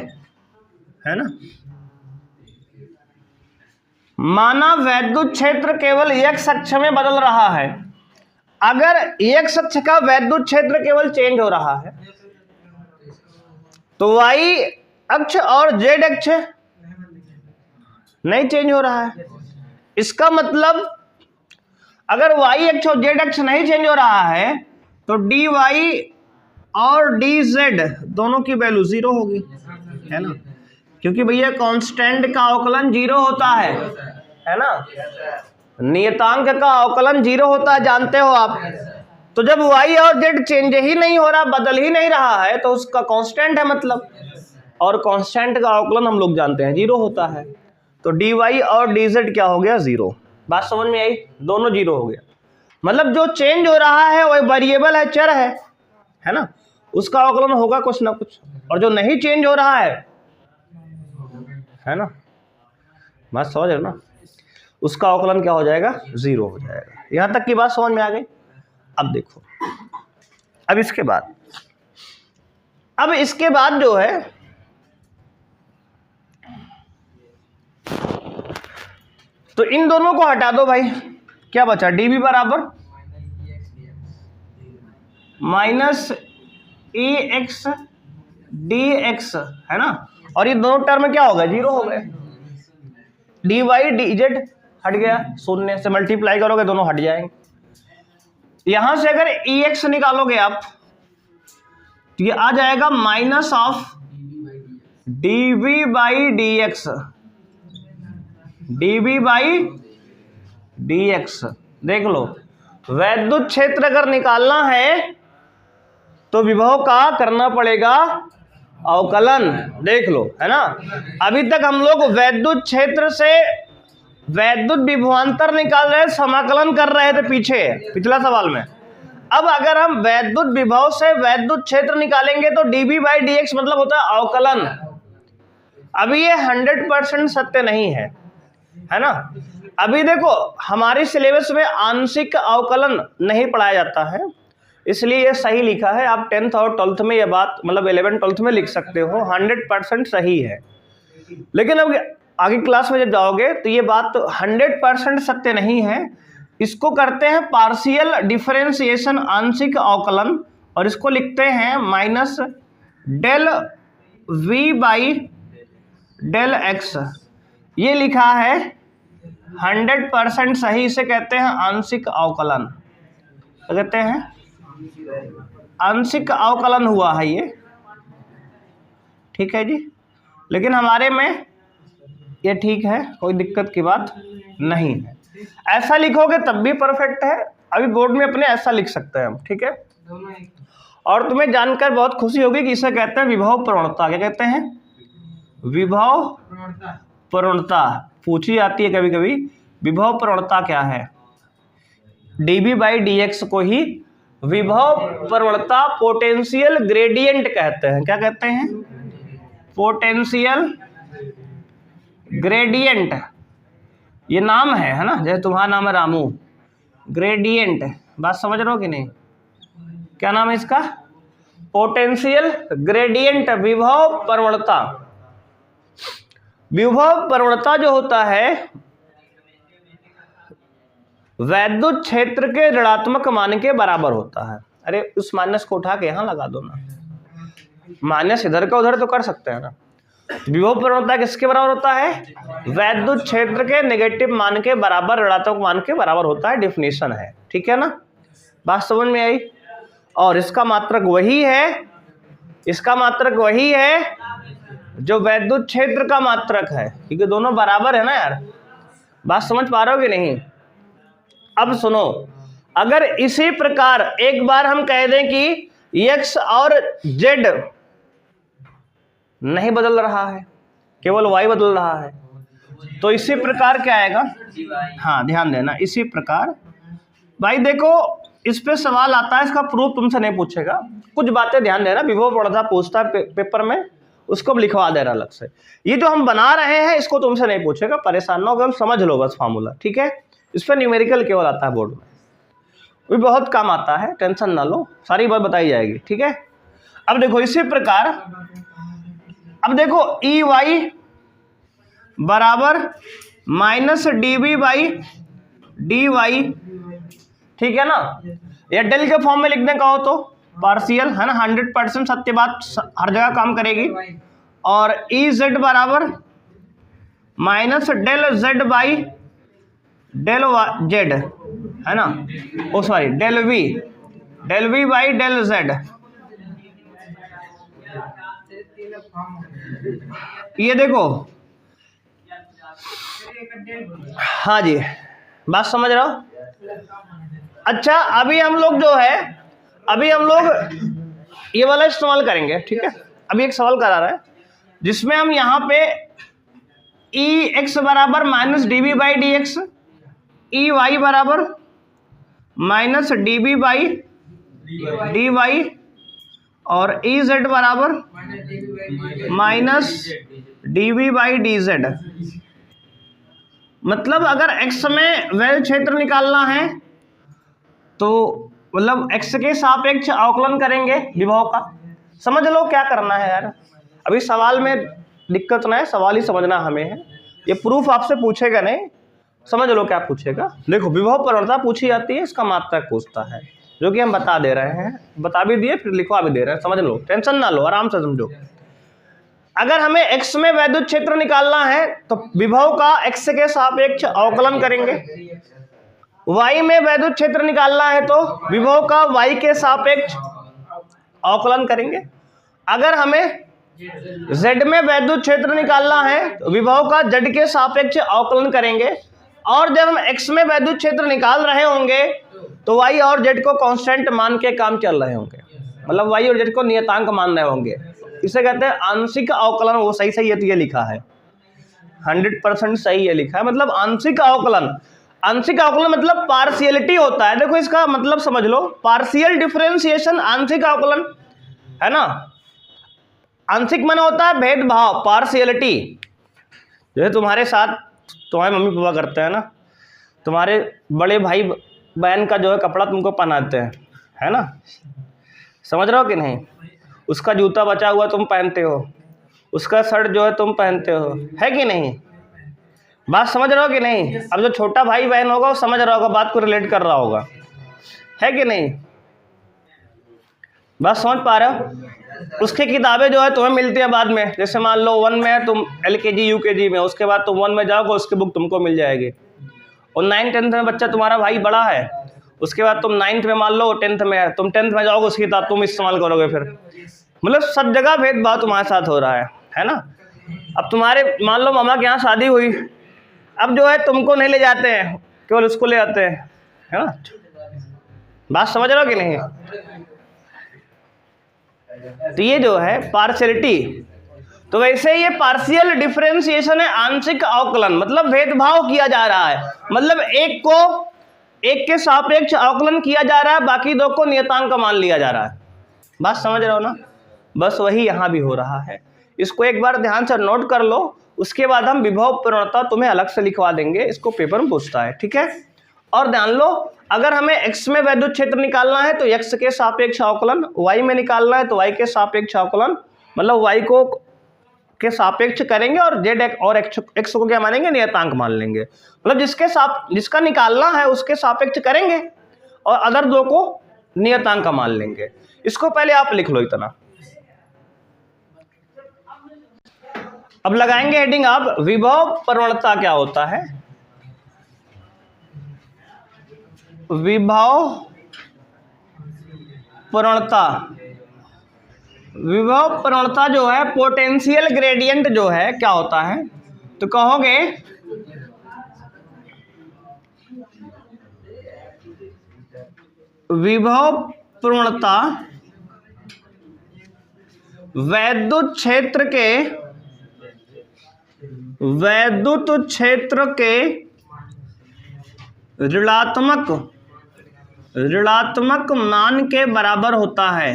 ना। माना वैद्युत क्षेत्र केवल एक्स अक्ष में बदल रहा है, अगर एक्स अक्ष का वैद्युत क्षेत्र केवल चेंज हो रहा है तो वाई अक्ष और जेड अक्ष नहीं चेंज हो रहा है। इसका मतलब अगर वाई अक्ष और जेड अक्ष नहीं चेंज हो रहा है तो डी वाई और डी जेड दोनों की वैल्यू 0 होगी, है ना, क्योंकि भैया कांस्टेंट का अवकलन 0 होता है ना, नियतांक का अवकलन 0 होता है, जानते हो आप। तो जब y और z चेंज ही नहीं हो रहा, बदल ही नहीं रहा है, तो उसका कांस्टेंट है मतलब, और कांस्टेंट का अवकलन हम लोग जानते हैं 0 होता है, तो dy और dz क्या हो गया 0। बात समझ में आई, दोनों 0 हो गया। मतलब जो चेंज हो रहा है वह वेरिएबल है, चर है ना, उसका अवकलन होगा कुछ ना कुछ, और जो नहीं चेंज हो रहा है ना, बात समझ रहे ना, उसका अवकलन क्या हो जाएगा 0 हो जाएगा। यहां तक की बात समझ में आ गई। अब देखो, अब इसके बाद जो है तो इन दोनों को हटा दो भाई, क्या बचा, डीबी बराबर माइनस ई एक्स डी एक्स, है ना, और ये दोनों टर्म क्या हो गए 0 हो गए, डी वाई डी जेड हट गया, शून्य से मल्टीप्लाई करोगे दोनों हट जाएंगे। यहां से अगर ई एक्स निकालोगे आप तो ये आ जाएगा minus of d v by D x, d v by D x. देख लो, वैद्युत क्षेत्र अगर निकालना है तो विभव का करना पड़ेगा अवकलन, देख लो, है ना। अभी तक हम लोग वैद्युत क्षेत्र से वैद्युत विभवांतर निकाल रहे, समाकलन कर रहे थे पीछे पिछला सवाल में। अब अगर हम वैद्युत विभव से वैद्युत क्षेत्र निकालेंगे तो डीबी बाई डी एक्स मतलब होता है अवकलन। अभी ये 100% सत्य नहीं है ना। अभी देखो, हमारे सिलेबस में आंशिक अवकलन नहीं पढ़ाया जाता है, इसलिए ये सही लिखा है। आप 10th और 12th में ये बात, मतलब 11th 12th में लिख सकते हो, 100% सही है। लेकिन अब आगे क्लास में जब जाओगे तो ये बात 100% सत्य नहीं है। इसको करते हैं पार्शियल डिफरेंशिएशन, आंशिक अवकलन, और इसको लिखते हैं minus del we by del x. ये लिखा है 100% सही, इसे कहते हैं आंशिक अवकलन। तो कहते हैं आंशिक अवकलन हुआ है ये, ठीक है जी। लेकिन हमारे में ये ठीक है, कोई दिक्कत की बात नहीं है। ऐसा लिखोगे तब भी परफेक्ट है। अभी बोर्ड में अपने ऐसा लिख सकते हैं हम, ठीक है। और तुम्हें जानकर बहुत खुशी होगी कि इसे कहते हैं विभव प्रवणता। क्या कहते हैं? विभव प्रवणता पूछी जाती है कभी कभी। विभव प्रवणता क्या है? डीबी बाई डी एक्स को ही विभव प्रवणता, पोटेंशियल ग्रेडियंट कहते हैं। क्या कहते हैं? Potential gradient. ये नाम है ना, जैसे तुम्हारा नाम है रामू। ग्रेडियंट, बात समझ रहे हो कि नहीं? क्या नाम है इसका, पोटेंशियल ग्रेडियंट, विभव प्रवणता। विभव प्रवणता जो होता है वैद्युत क्षेत्र के ऋणात्मक मान के बराबर होता है। अरे उस माइनस को उठा के यहां लगा दो ना, माइनस इधर का उधर तो कर सकते हैं ना। विभव प्रवणता किसके बराबर होता है, वैद्युत क्षेत्र के नेगेटिव मान के बराबर, ऋणात्मक मान के बराबर होता है, डेफिनेशन है, ठीक है ना, बात समझ में आई। और इसका मात्रक वही है, इसका मात्रक वही है जो वैद्युत क्षेत्र का मात्रक है, क्योंकि दोनों बराबर है ना यार, बात समझ पा रहे हो कि नहीं। अब सुनो, अगर इसी प्रकार एक बार हम कह दें कि x और z नहीं बदल रहा है, केवल y बदल रहा है, तो इसी प्रकार क्या आएगा, हाँ ध्यान देना, इसी प्रकार भाई देखो इस पे सवाल आता है, इसका प्रूफ तुमसे नहीं पूछेगा, कुछ बातें ध्यान देना, विभव प्रवणता पूछता है पेपर में, उसको लिखवा दे रहा अलग से। ये जो हम बना रहे हैं इसको तुमसे नहीं पूछेगा, परेशान ना हो, समझ लो बस फार्मूला, ठीक है। इस पर न्यूमेरिकल केवल आता है बोर्ड में, भी बहुत काम आता है, टेंशन ना लो, सारी बात बताई जाएगी, ठीक है। अब देखो इसी प्रकार, अब देखो ई वाई बराबर minus D B by D y, ठीक है ना, या डेल के फॉर्म में लिखने का हो तो पार्शियल है ना, 100% सत्य बात हर जगह काम करेगी। और ई जेड बराबर minus del Z by del Z है ना, oh sorry del we by del Z. ये देखो, हाँ जी बात समझ रहे हो। अच्छा अभी हम लोग जो है, अभी हम लोग ये वाला इस्तेमाल करेंगे, ठीक है। अभी एक सवाल करा रहा है जिसमें हम यहाँ पे ई एक्स बराबर minus D B by D x, E Y बराबर minus D B by D Y, और ई जेड बराबर minus D B by D Z. मतलब अगर x में वैध क्षेत्र निकालना है तो मतलब x के सापेक्ष अवकलन करेंगे विभव का। समझ लो क्या करना है यार, अभी सवाल में दिक्कत ना है, सवाल ही समझना हमें है, ये प्रूफ आपसे पूछेगा नहीं, समझ लो क्या पूछेगा। देखो विभव प्रवणता पूछी जाती है, इसका मात्रक पूछता है, जो कि हम बता दे रहे हैं, बता भी दिए फिर लिखवा भी दे रहे हैं, समझ लो, टेंशन ना लो, आराम से समझो। अगर हमें x में वैद्युत क्षेत्र निकालना है तो विभव का x के सापेक्ष अवकलन करेंगे, y में वैद्युत क्षेत्र निकालना है तो विभव का y के सापेक्ष अवकलन करेंगे। अगर हमें z में वैद्युत क्षेत्र निकालना है तो विभव का z के सापेक्ष अवकलन करेंगे। और जब हम x में वैद्युत क्षेत्र निकाल रहे होंगे तो y और z को कांस्टेंट मान के काम चल रहे होंगे, मतलब y और z को नियतांक मान रहे होंगे, इसे कहते हैं आंशिक अवकलन। वो सही सही है तो ये लिखा है, 100% सही है लिखा है, मतलब आंशिक अवकलन। आंशिक अवकलन मतलब पार्शियलिटी होता है, देखो इसका मतलब समझ लो, पार्शियल डिफरेंशिएशन आंशिक अवकलन है ना। आंशिक माने होता है भेदभाव, पार्शियलिटी। जैसे तुम्हारे साथ तुम्हारे मम्मी पापा करते हैं ना, तुम्हारे बड़े भाई बहन का जो है कपड़ा तुमको पहनाते हैं, है ना, समझ रहे हो कि नहीं। उसका जूता बचा हुआ तुम पहनते हो, उसका शर्ट जो है तुम पहनते हो, है कि नहीं, बात समझ रहे हो कि नहीं। अब जो छोटा भाई बहन होगा वो समझ रहा होगा, बात को रिलेट कर रहा होगा, है कि नहीं, बात समझ पा रहे हो। उसकी किताबें जो है तुम्हें मिलती हैं बाद में, जैसे मान लो 1 में है तुम LKG UKG में, उसके बाद तुम 1 में जाओगे उसकी बुक तुमको मिल जाएगी। और 9th 10th में बच्चा तुम्हारा भाई बड़ा है, उसके बाद तुम 9th में मान लो 10th में है, तुम 10th में जाओगे उसकी किताब तुम इस्तेमाल करोगे फिर, मतलब सब जगह भेदभाव तुम्हारे साथ हो रहा है ना। अब तुम्हारे मान लो मामा के यहाँ शादी हुई, अब जो है तुमको नहीं ले जाते हैं, केवल उसको ले आते हैं, है ना, बात समझ रहे हो कि नहीं। तो ये जो है पार्शियलिटी, तो वैसे ये पार्शियल डिफरेंशिएशन है आंशिक अवकलन, मतलब भेदभाव किया जा रहा है, मतलब एक को एक के सापेक्ष अवकलन किया जा रहा है, बाकी दो को नियतांक मान लिया जा रहा है, बात समझ रहे हो ना। बस वही यहाँ भी हो रहा है, इसको एक बार ध्यान से नोट कर लो, उसके बाद हम विभव प्रवणता तुम्हें अलग से लिखवा देंगे, इसको पेपर में पूछता है, ठीक है। और ध्यान लो, अगर हमें x में वैद्युत क्षेत्र निकालना है तो x के सापेक्ष अवकलन, y में निकालना है तो y के सापेक्ष अवकलन, मतलब y को के सापेक्ष करेंगे और z और x को क्या मानेंगे, नियतांक मान लेंगे। मतलब जिसका निकालना है उसके सापेक्ष करेंगे और अदर दो को नियतांक का मान लेंगे। इसको पहले आप लिख लो इतना। अब लगाएंगे हेडिंग आप, विभव प्रवणता क्या होता है। विभव प्रवणता, विभव प्रवणता जो है पोटेंशियल ग्रेडियंट जो है क्या होता है, तो कहोगे विभव प्रवणता वैद्युत क्षेत्र के ऋणात्मक मान के बराबर होता है।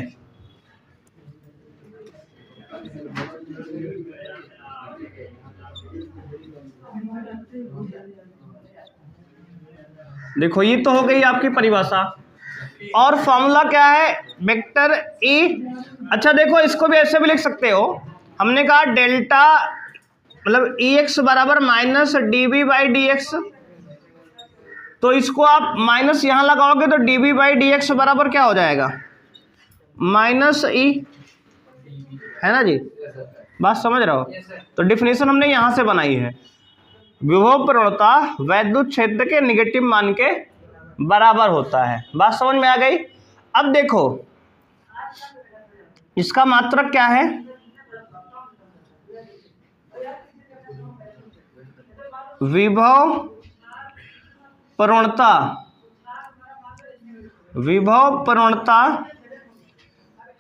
देखो ये तो हो गई आपकी परिभाषा, और फॉर्मूला क्या है, वेक्टर ई। अच्छा देखो इसको भी ऐसे भी लिख सकते हो, हमने कहा डेल्टा मतलब ई एक्स बराबर minus D B by D x, तो इसको आप माइनस यहां लगाओगे तो d B by D x बराबर क्या हो जाएगा, माइनस ई, है ना जी, बात समझ रहे हो। तो डिफिनेशन हमने यहां से बनाई है, विभव प्रवणता वैद्युत क्षेत्र के निगेटिव मान के बराबर होता है। बात समझ में आ गई। अब देखो इसका मात्रक क्या है, विभव प्रवणता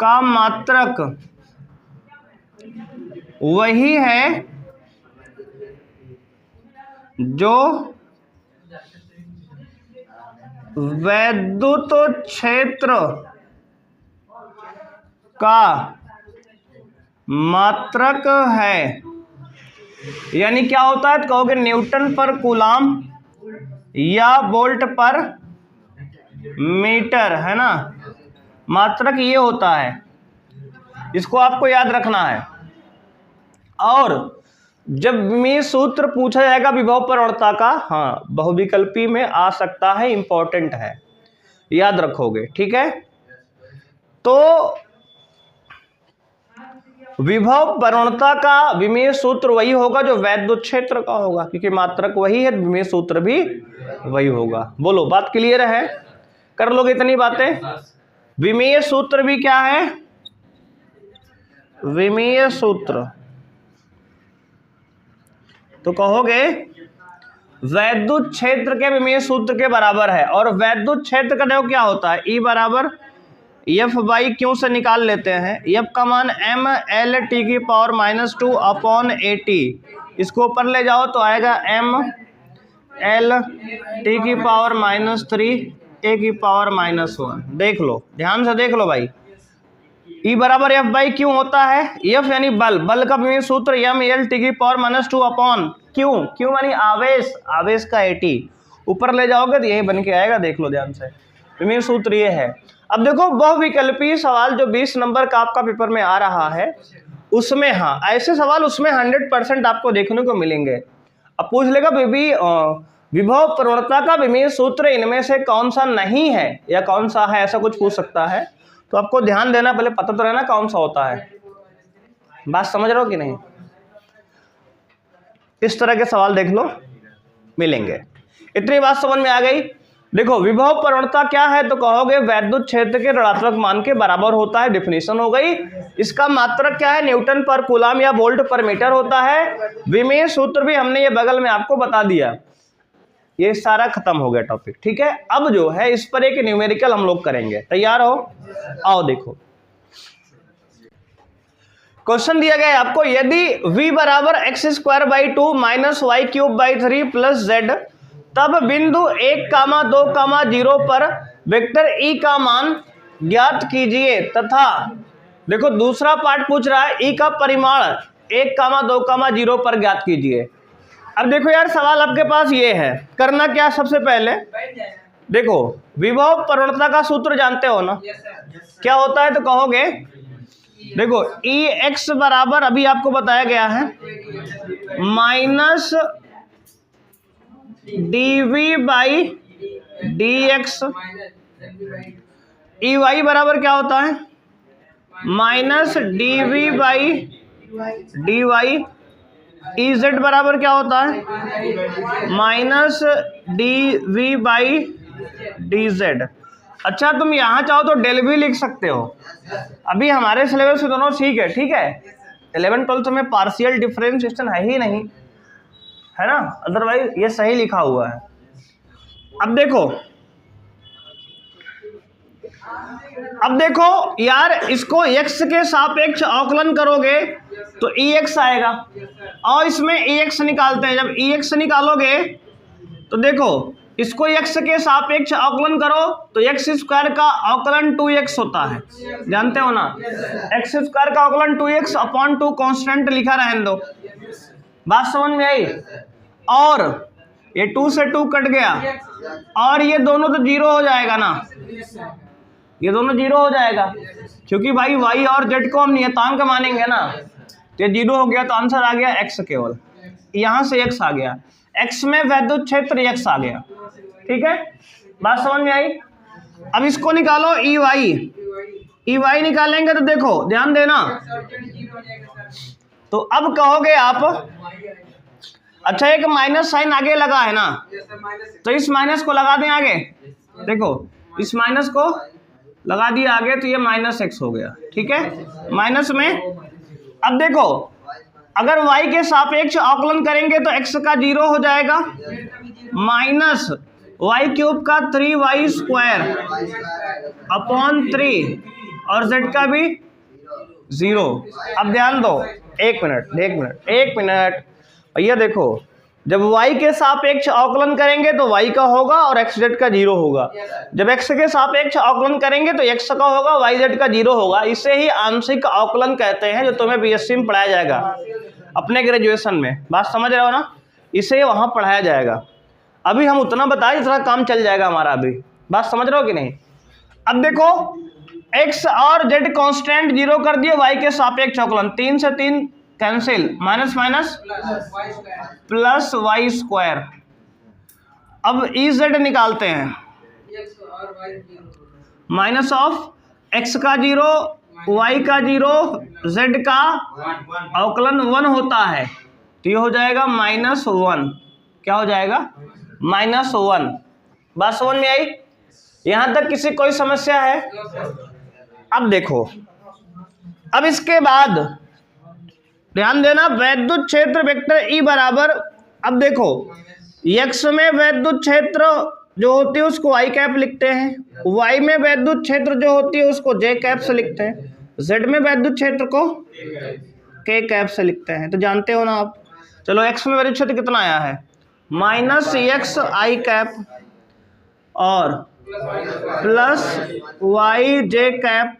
का मात्रक वही है जो वैद्युत क्षेत्र का मात्रक है। यानी क्या होता है, तो कहोगे न्यूटन पर कूलाम या वोल्ट पर मीटर, है ना, मात्रक ये होता है, इसको आपको याद रखना है। और जब में सूत्र पूछा जाएगा विभव प्रवणता का, हाँ बहुविकल्पी में आ सकता है, इंपॉर्टेंट है, याद रखोगे, ठीक है। तो विभव प्रवणता का विमेय सूत्र वही होगा जो वैद्युत क्षेत्र का होगा, क्योंकि मात्रक वही है, विमेय सूत्र भी वही होगा। बोलो बात क्लियर है, कर लोगे इतनी बातें। विमेय सूत्र भी क्या है, विमेय सूत्र तो कहोगे वैद्युत क्षेत्र के विमेय सूत्र के बराबर है। और वैद्युत क्षेत्र का देखो क्या होता है, ई बराबर एफ बाई क्यू से निकाल लेते हैं। एफ का मान एम एल टी की power minus 2 upon A T, इसको ऊपर ले जाओ तो आएगा एम एल टी की पावर माइनस 3 ए की पावर माइनस 1। देख लो, ध्यान से देख लो भाई, ई बराबर एफ बाई क्यू होता है, एफ यानी बल, बल का विमेय सूत्र एम एल टी की power minus 2 upon Q, Q यानी आवेश, आवेश का ए टी, ऊपर ले जाओगे तो यही बन के आएगा। देख लो ध्यान से, विमेय सूत्र ये है। अब देखो बहुविकल्पी सवाल जो 20 नंबर का आपका पेपर में आ रहा है, उसमें हाँ ऐसे सवाल उसमें 100% आपको देखने को मिलेंगे। अब पूछ लेगा विभव प्रवणता का विमेय सूत्र इनमें से कौन सा नहीं है या कौन सा है, ऐसा कुछ पूछ सकता है। तो आपको ध्यान देना, पहले पता तो रहना कौन सा होता है। बात समझ रहे हो कि नहीं, इस तरह के सवाल देख लो मिलेंगे। इतनी बात समझ में आ गई। देखो विभव प्रवणता क्या है, तो कहोगे वैद्युत क्षेत्र के ऋणात्मक मान के बराबर होता है, डिफिनेशन हो गई। इसका मात्रक क्या है, न्यूटन पर कूलाम या वोल्ट पर मीटर होता है। विमेय सूत्र भी हमने ये बगल में आपको बता दिया। ये सारा खत्म हो गया टॉपिक, ठीक है। अब जो है इस पर एक न्यूमेरिकल हम लोग करेंगे, तैयार हो, आओ देखो। क्वेश्चन दिया गया है आपको, यदि v बराबर x square by 2 minus y cube by 3 plus z, तब बिंदु 1,2,0 पर वेक्टर ई का मान ज्ञात कीजिए तथा देखो दूसरा पार्ट पूछ रहा है ई का परिमाण 1,2,0 पर ज्ञात कीजिए। अब देखो यार, सवाल आपके पास ये है, करना क्या सबसे पहले, देखो विभव प्रवणता का सूत्र जानते हो ना, क्या होता है तो कहोगे, देखो ई एक्स बराबर अभी आपको बताया गया है minus d v by D x, E Y बराबर क्या होता है minus d v by D y, e Z बराबर क्या होता है minus d v by D z. अच्छा तुम यहाँ चाहो तो डेल भी लिख सकते हो, अभी हमारे सिलेबस में दोनों ठीक है, ठीक है 11 12 में पार्शियल डिफरेंशिएशन है ही नहीं, है ना, अदरवाइज ये सही लिखा हुआ है। अब देखो यार, इसको x के सापेक्ष अवकलन करोगे तो ex आएगा, और इसमें ex निकालते हैं, जब ex निकालोगे तो देखो इसको x के सापेक्ष अवकलन करो तो x स्क्वायर का अवकलन 2x होता है, जानते हो ना, x स्क्वायर का अवकलन 2x अपॉन 2 कांस्टेंट लिखा रहने दो, बात समझ में आई, और ये 2 से 2 कट गया, और ये दोनों तो जीरो हो जाएगा ना, ये दोनों जीरो हो जाएगा, क्योंकि भाई y और z को हम नियतांक मानेंगे ना, तो ये जीरो हो गया, तो आंसर आ गया x केवल, यहाँ से x आ गया, x में वैद्युत क्षेत्र x आ गया, ठीक है, बात समझ में आई। अब इसको निकालो ई वाई निकालेंगे तो देखो ध्यान देना, तो अब कहोगे आप, अच्छा एक माइनस साइन आगे लगा है ना, तो इस माइनस को लगा दें आगे, देखो इस माइनस को लगा दिया आगे, तो ये माइनस एक्स हो गया, ठीक है माइनस में। अब देखो अगर y के सापेक्ष अवकलन करेंगे तो x का 0 हो जाएगा, माइनस वाई क्यूब का 3y स्क्वायर अपॉन 3, और z का भी 0। अब ध्यान दो, एक मिनट भैया, देखो जब y के सापेक्ष अवकलन करेंगे तो y का होगा और x z का 0 होगा, जब x के सापेक्ष अवकलन करेंगे तो x का होगा y z का 0 होगा, इसे ही आंशिक अवकलन कहते हैं, जो तुम्हें बीएससी में पढ़ाया जाएगा अपने ग्रेजुएशन में, बात समझ रहे हो ना, इसे वहां पढ़ाया जाएगा। अभी हम उतना बताएं जितना काम चल जाएगा हमारा, अभी बात समझ रहे हो कि नहीं। अब देखो x और z कांस्टेंट 0 कर दिए, y के सापेक्ष अवकलन 3 से 3 cancel, minus minus plus y square. अब ई जेड निकालते हैं, माइनस ऑफ x का 0 y का 0 z का अवकलन 1 होता है, तो ये हो जाएगा -1, क्या हो जाएगा -1। बात समझ में आई, यहां तक किसी कोई समस्या है। अब देखो, अब इसके बाद ध्यान देना, वैद्युत क्षेत्र वेक्टर ई बराबर, अब देखो x में वैद्युत क्षेत्र जो होती है उसको i कैप लिखते हैं, y में वैद्युत क्षेत्र जो होती है उसको j कैप से लिखते हैं, z में वैद्युत क्षेत्र को k कैप से लिखते हैं, तो जानते हो ना आप। चलो x में वैद्युत क्षेत्र कितना आया है -x i कैप और plus y j cap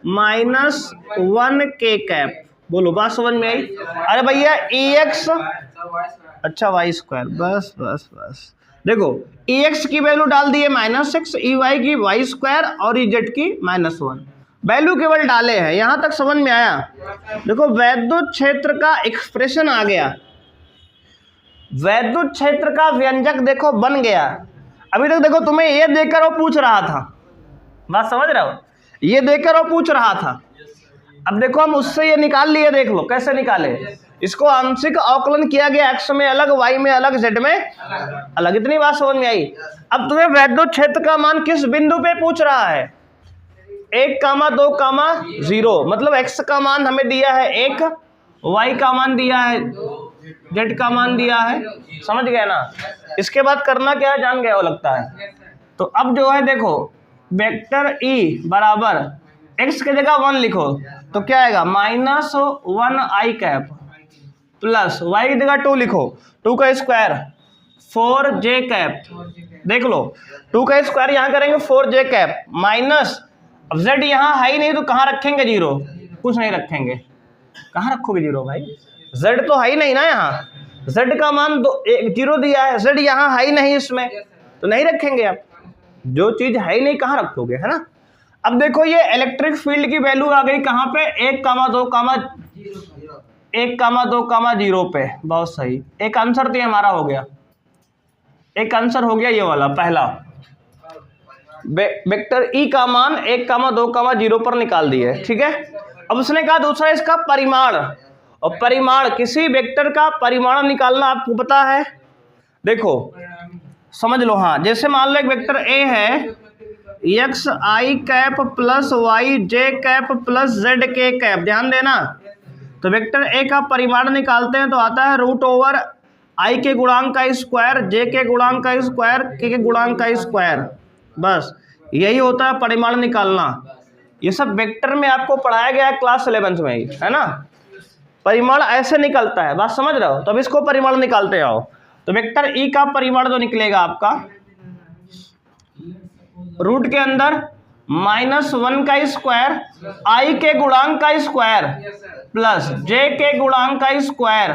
-1 k cap, बोलो बात समझ में आई। अरे भैया ex, अच्छा वाई स्क्वायर, बस देखो ex की वैल्यू डाल दिए -x, ey की वाई स्क्वायर और ez की -1, वैल्यू केवल डाले हैं, यहां तक समझ में आया। देखो वैद्युत क्षेत्र का एक्सप्रेशन आ गया, वैद्युत क्षेत्र का व्यंजक देखो बन गया। अभी तक देखो तुम्हें ये देकर वो पूछ रहा था, बात समझ रहे हो, ये देकर वो पूछ रहा था, अब देखो हम उससे ये निकाल लिए, देख लो कैसे निकाले, इसको आंशिक अवकलन किया गया, x में अलग y में अलग z में अलग, इतनी बात समझ में आई। अब तुम्हें वैद्युत क्षेत्र का मान किस बिंदु पे पूछ रहा है, 1, 2, 0, मतलब x का मान हमें दिया है 1, y का मान दिया है, z का मान दिया है, समझ गए ना। इसके बाद करना क्या है जान गए हो लगता है। तो अब जो है देखो वेक्टर e बराबर x की जगह 1 लिखो तो क्या आएगा -1 i कैप प्लस y की जगह 2 लिखो, 2 का स्क्वायर 4 j कैप, देख लो 2 का स्क्वायर यहाँ करेंगे 4 j कैप माइनस, अब z यहाँ है ही नहीं तो कहाँ रखेंगे 0, कुछ नहीं रखेंगे, कहाँ रखोगे 0 भाई, z तो है ही नहीं ना यहाँ, Z का मान 0 दिया है, Z यहाँ है ही नहीं इसमें, तो नहीं रखेंगे आप। जो चीज है ही नहीं कहाँ रखोगे, है ना। अब देखो ये इलेक्ट्रिक फील्ड की वैल्यू आ गई कहाँ पे, 1,2,0 पे। बहुत सही, एक आंसर तो हमारा हो गया, एक आंसर हो गया ये वाला पहला। वेक्टर ई का मान 1,2,0 पर निकाल दिए, ठीक है। अब उसने कहा दूसरा इसका परिमाण, और परिमाण किसी वेक्टर का परिमाण निकालना आपको पता है। देखो समझ लो, हाँ जैसे मान लो एक वेक्टर ए है xi कैप प्लस वाई जे कैप प्लस जेड के कैप, ध्यान देना। तो वेक्टर ए का परिमाण निकालते हैं तो आता है √ i के गुणांक का स्क्वायर, j के गुणांक का स्क्वायर, k के गुणांक का स्क्वायर। बस यही होता है परिमाण निकालना। ये सब वेक्टर में आपको पढ़ाया गया है क्लास 11 में ही, है ना। परिमाण ऐसे निकलता है, बात समझ रहे हो। तो अब इसको परिमाण निकालते आओ। तो वेक्टर ई का परिमाण जो निकलेगा आपका, रूट के अंदर -1 का स्क्वायर, i के गुणांक का स्क्वायर प्लस j के गुणांक का स्क्वायर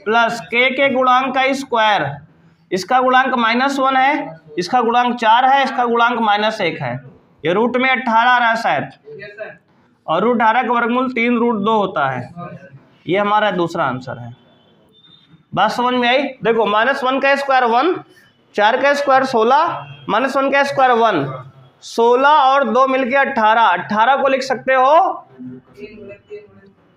प्लस k के गुणांक का स्क्वायर। इसका गुणांक -1 है, इसका गुणांक 4 है, इसका गुणांक -1 है। ये रूट में 18 आ रहा है शायद, और √18 का वर्गमूल 3√2 होता है। ये हमारा दूसरा आंसर है। बात समझ में आई। देखो -1 का स्क्वायर 1, 4 का स्क्वायर 16, -1 का स्क्वायर 1, 16 और 2 मिलके 18। 18 को लिख सकते हो,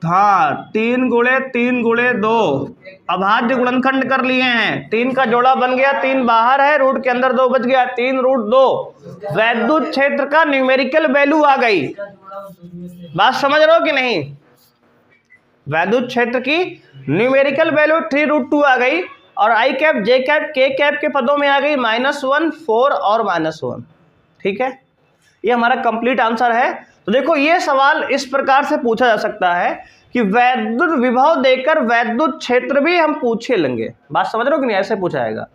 हाँ 3 गुणे 3 गुणे 2। अभाज्य गुणनखंड कर लिए हैं, 3 का जोड़ा बन गया, 3 बाहर है, रूट के अंदर 2 बच गया, 3√2। वैद्युत क्षेत्र का न्यूमेरिकल वैल्यू आ गई। बात समझ रहे हो कि नहीं। वैद्युत क्षेत्र की न्यूमेरिकल वैल्यू 3√2 आ गई, और i cap j cap k cap के पदों में आ गई -1 4 और -1। ठीक है, ये हमारा कंप्लीट आंसर है। तो देखो ये सवाल इस प्रकार से पूछा जा सकता है कि वैद्युत विभव देकर वैद्युत क्षेत्र भी हम पूछे लेंगे। बात समझ रहे हो कि नहीं, ऐसे पूछा जाएगा।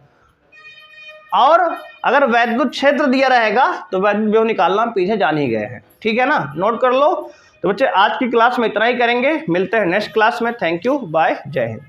और अगर वैद्युत क्षेत्र दिया रहेगा तो वैद्युत विभव निकालना हम पीछे जान ही गए हैं। ठीक है ना, नोट कर लो। तो बच्चे आज की क्लास में इतना ही करेंगे, मिलते हैं नेक्स्ट क्लास में। थैंक यू, बाय, जय हिंद।